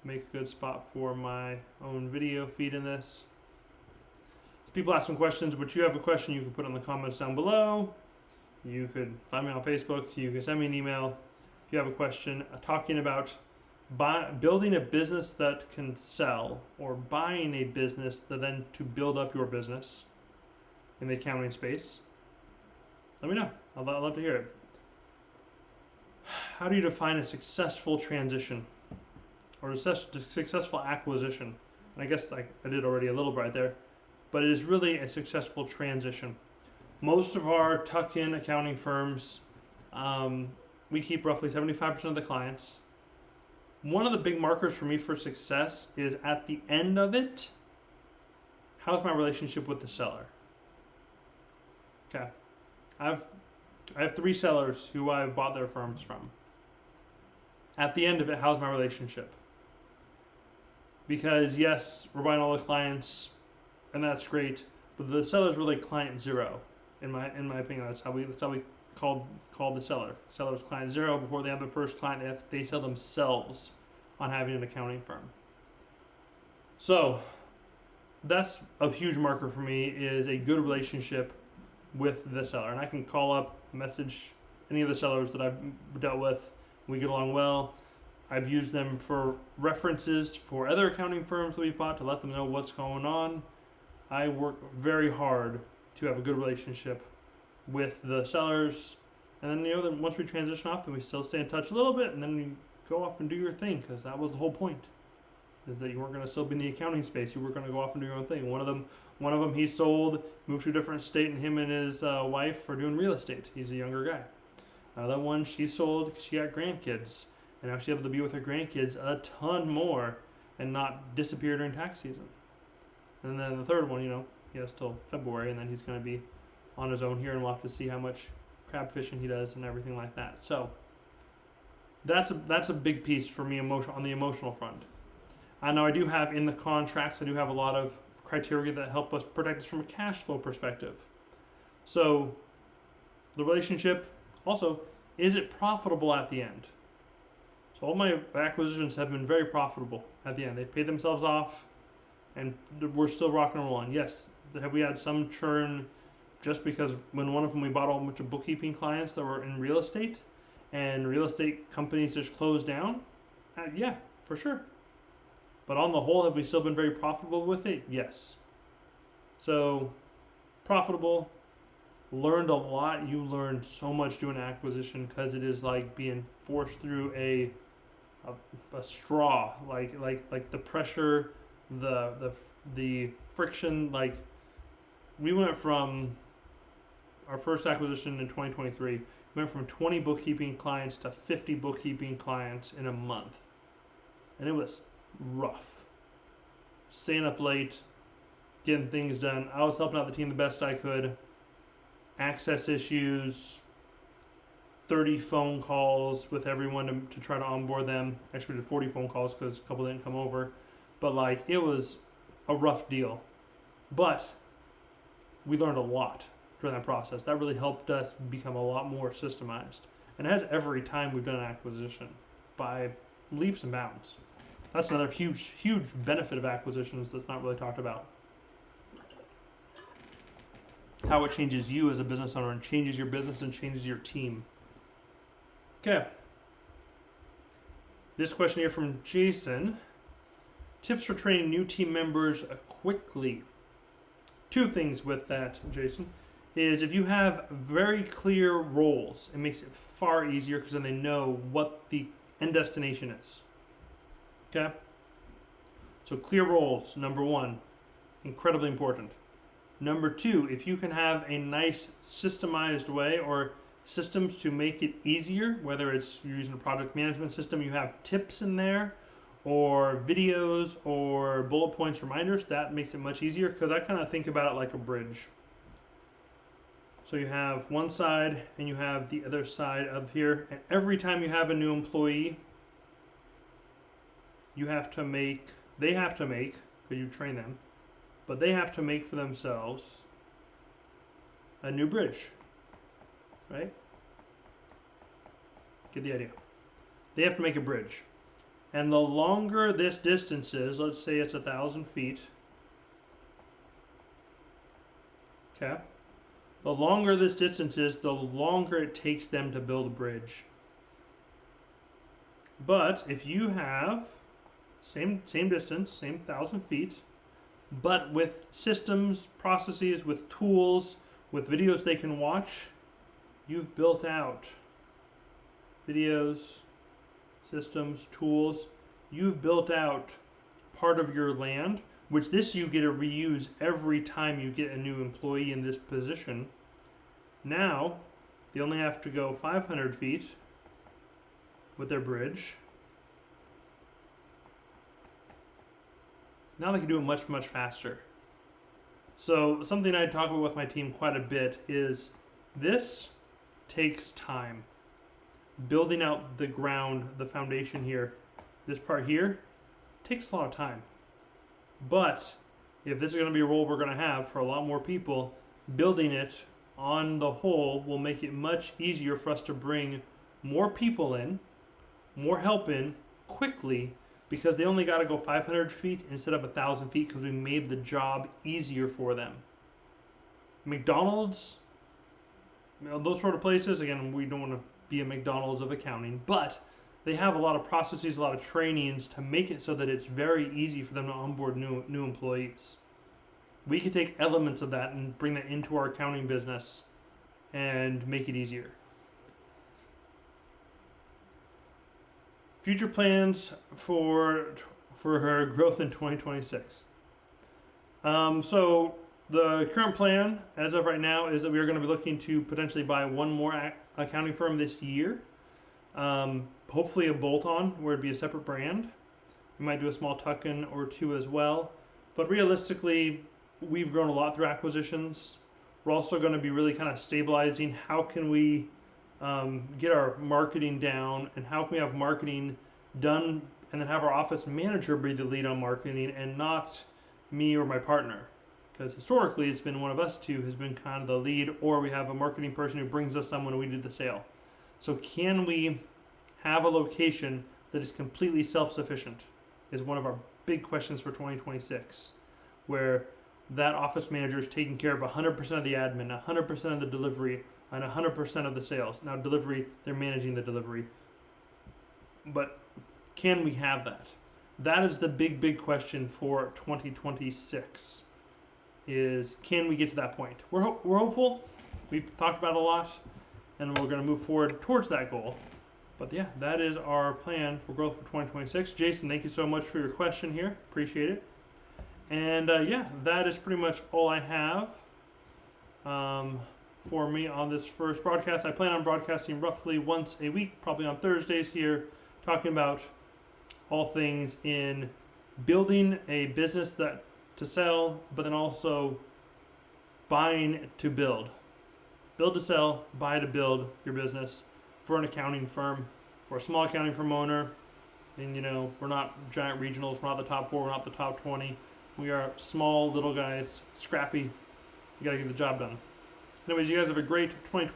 make a good spot for my own video feed in this. So people ask some questions, but you have a question, you can put it in the comments down below. You could find me on Facebook, you can send me an email if you have a question talking about building a business that can sell, or buying a business that then to build up your business in the accounting space. Let me know. I'd love to hear it. How do you define a successful transition or a successful acquisition? And I guess I did already a little bit right there, but it is really a successful transition. Most of our tuck-in accounting firms, we keep roughly 75% of the clients. One of the big markers for me for success is at the end of it, how's my relationship with the seller? Okay. I have 3 sellers who I've bought their firms from. At the end of it, how's my relationship? Because yes, we're buying all the clients, and that's great, but the seller's really client zero, in my opinion. That's how we call the seller. The seller's client zero. Before they have their first client, they sell themselves on having an accounting firm. So that's a huge marker for me, is a good relationship with the seller. And I can call up, message any of the sellers that I've dealt with. We get along well. I've used them for references for other accounting firms that we've bought to let them know what's going on. I work very hard to have a good relationship with the sellers. And then, then once we transition off, then we still stay in touch a little bit, and then you go off and do your thing, because that was the whole point. Is that you weren't going to still be in the accounting space. You were going to go off and do your own thing. One of them he sold, moved to a different state, and him and his wife are doing real estate. He's a younger guy. Another one, she sold because she got grandkids, and now she's able to be with her grandkids a ton more and not disappear during tax season. And then the third one, he has till February, and then he's going to be on his own here, and we'll have to see how much crab fishing he does and everything like that. So that's a big piece for me on the emotional front. I know I do have in the contracts, I do have a lot of criteria that help us protect us from a cash flow perspective. So the relationship, also, is it profitable at the end? So all my acquisitions have been very profitable at the end. They've paid themselves off, and we're still rocking and rolling. Yes, have we had some churn just because when one of them we bought a whole bunch of bookkeeping clients that were in real estate, and real estate companies just closed down? Yeah, for sure. But on the whole, have we still been very profitable with it? Yes. So, profitable, learned a lot. You learned so much doing an acquisition, because it is like being forced through a straw, like the pressure, the friction. Like, we went from our first acquisition in 2023, we went from 20 bookkeeping clients to 50 bookkeeping clients in a month. And it was rough. Staying up late, getting things done. I was helping out the team the best I could. Access issues, 30 phone calls with everyone to try to onboard them. Actually, we did 40 phone calls because a couple didn't come over. But it was a rough deal. But we learned a lot during that process. That really helped us become a lot more systemized. And it has every time we've done an acquisition by leaps and bounds. That's another huge benefit of acquisitions that's not really talked about. how it changes you as a business owner and changes your business and changes your team. Okay. This question here from Jason. Tips for training new team members quickly. Two things with that, Jason, is if you have very clear roles, it makes it far easier because then they know what the end destination is. Okay? So clear roles, number one, incredibly important. Number two, if you can have a nice systemized way or systems to make it easier, whether it's using a project management system, you have tips in there, or videos or bullet points reminders, that makes it much easier because I kind of think about it like a bridge. So you have one side and you have the other side of here, and every time you have a new employee, they have to make, because you train them, but they have to make for themselves a new bridge, right? Get the idea. They have to make a bridge. And the longer this distance is, let's say it's 1,000 feet. Okay. The longer this distance is, the longer it takes them to build a bridge. But if you have same distance, same 1,000 feet, but with systems, processes, with tools, with videos they can watch, you've built out videos, systems, tools, you've built out part of your land, which this you get to reuse every time you get a new employee in this position. Now, they only have to go 500 feet with their bridge. Now they can do it much, much faster. So something I talk about with my team quite a bit is this takes time. Building out the ground, the foundation here, this part here, takes a lot of time. But if this is going to be a role we're going to have for a lot more people, building it on the whole will make it much easier for us to bring more people in, more help in quickly, because they only got to go 500 feet instead of 1,000 feet because we made the job easier for them. McDonald's, those sort of places, again, we don't want to be a McDonald's of accounting, but they have a lot of processes, a lot of trainings to make it so that it's very easy for them to onboard new employees. We could take elements of that and bring that into our accounting business and make it easier. Future plans for her growth in 2026. So the current plan, as of right now, is that we are going to be looking to potentially buy one more accounting firm this year. Hopefully a bolt-on where it'd be a separate brand. We might do a small tuck-in or two as well. But realistically, we've grown a lot through acquisitions. We're also going to be really kind of stabilizing how can we get our marketing down, and how can we have marketing done and then have our office manager be the lead on marketing and not me or my partner. Because historically, it's been one of us two has been kind of the lead, or we have a marketing person who brings us someone and we do the sale. So can we have a location that is completely self-sufficient is one of our big questions for 2026, where that office manager is taking care of 100% of the admin, 100% of the delivery, and 100% of the sales. Now delivery, they're managing the delivery. But can we have that? That is the big question for 2026. Is can we get to that point? We're hopeful. We've talked about it a lot, and we're going to move forward towards that goal. But yeah, that is our plan for growth for 2026. Jason, thank you so much for your question here. Appreciate it. And yeah, that is pretty much all I have for me on this first broadcast. I plan on broadcasting roughly once a week, probably on Thursdays here, talking about all things in building a business that to sell, but then also buying to build. Build to sell, buy to build your business for an accounting firm, for a small accounting firm owner. And we're not giant regionals, we're not the top 4, we're not the top 20. We are small little guys, scrappy. You gotta get the job done. Anyways, you guys have a great 2020.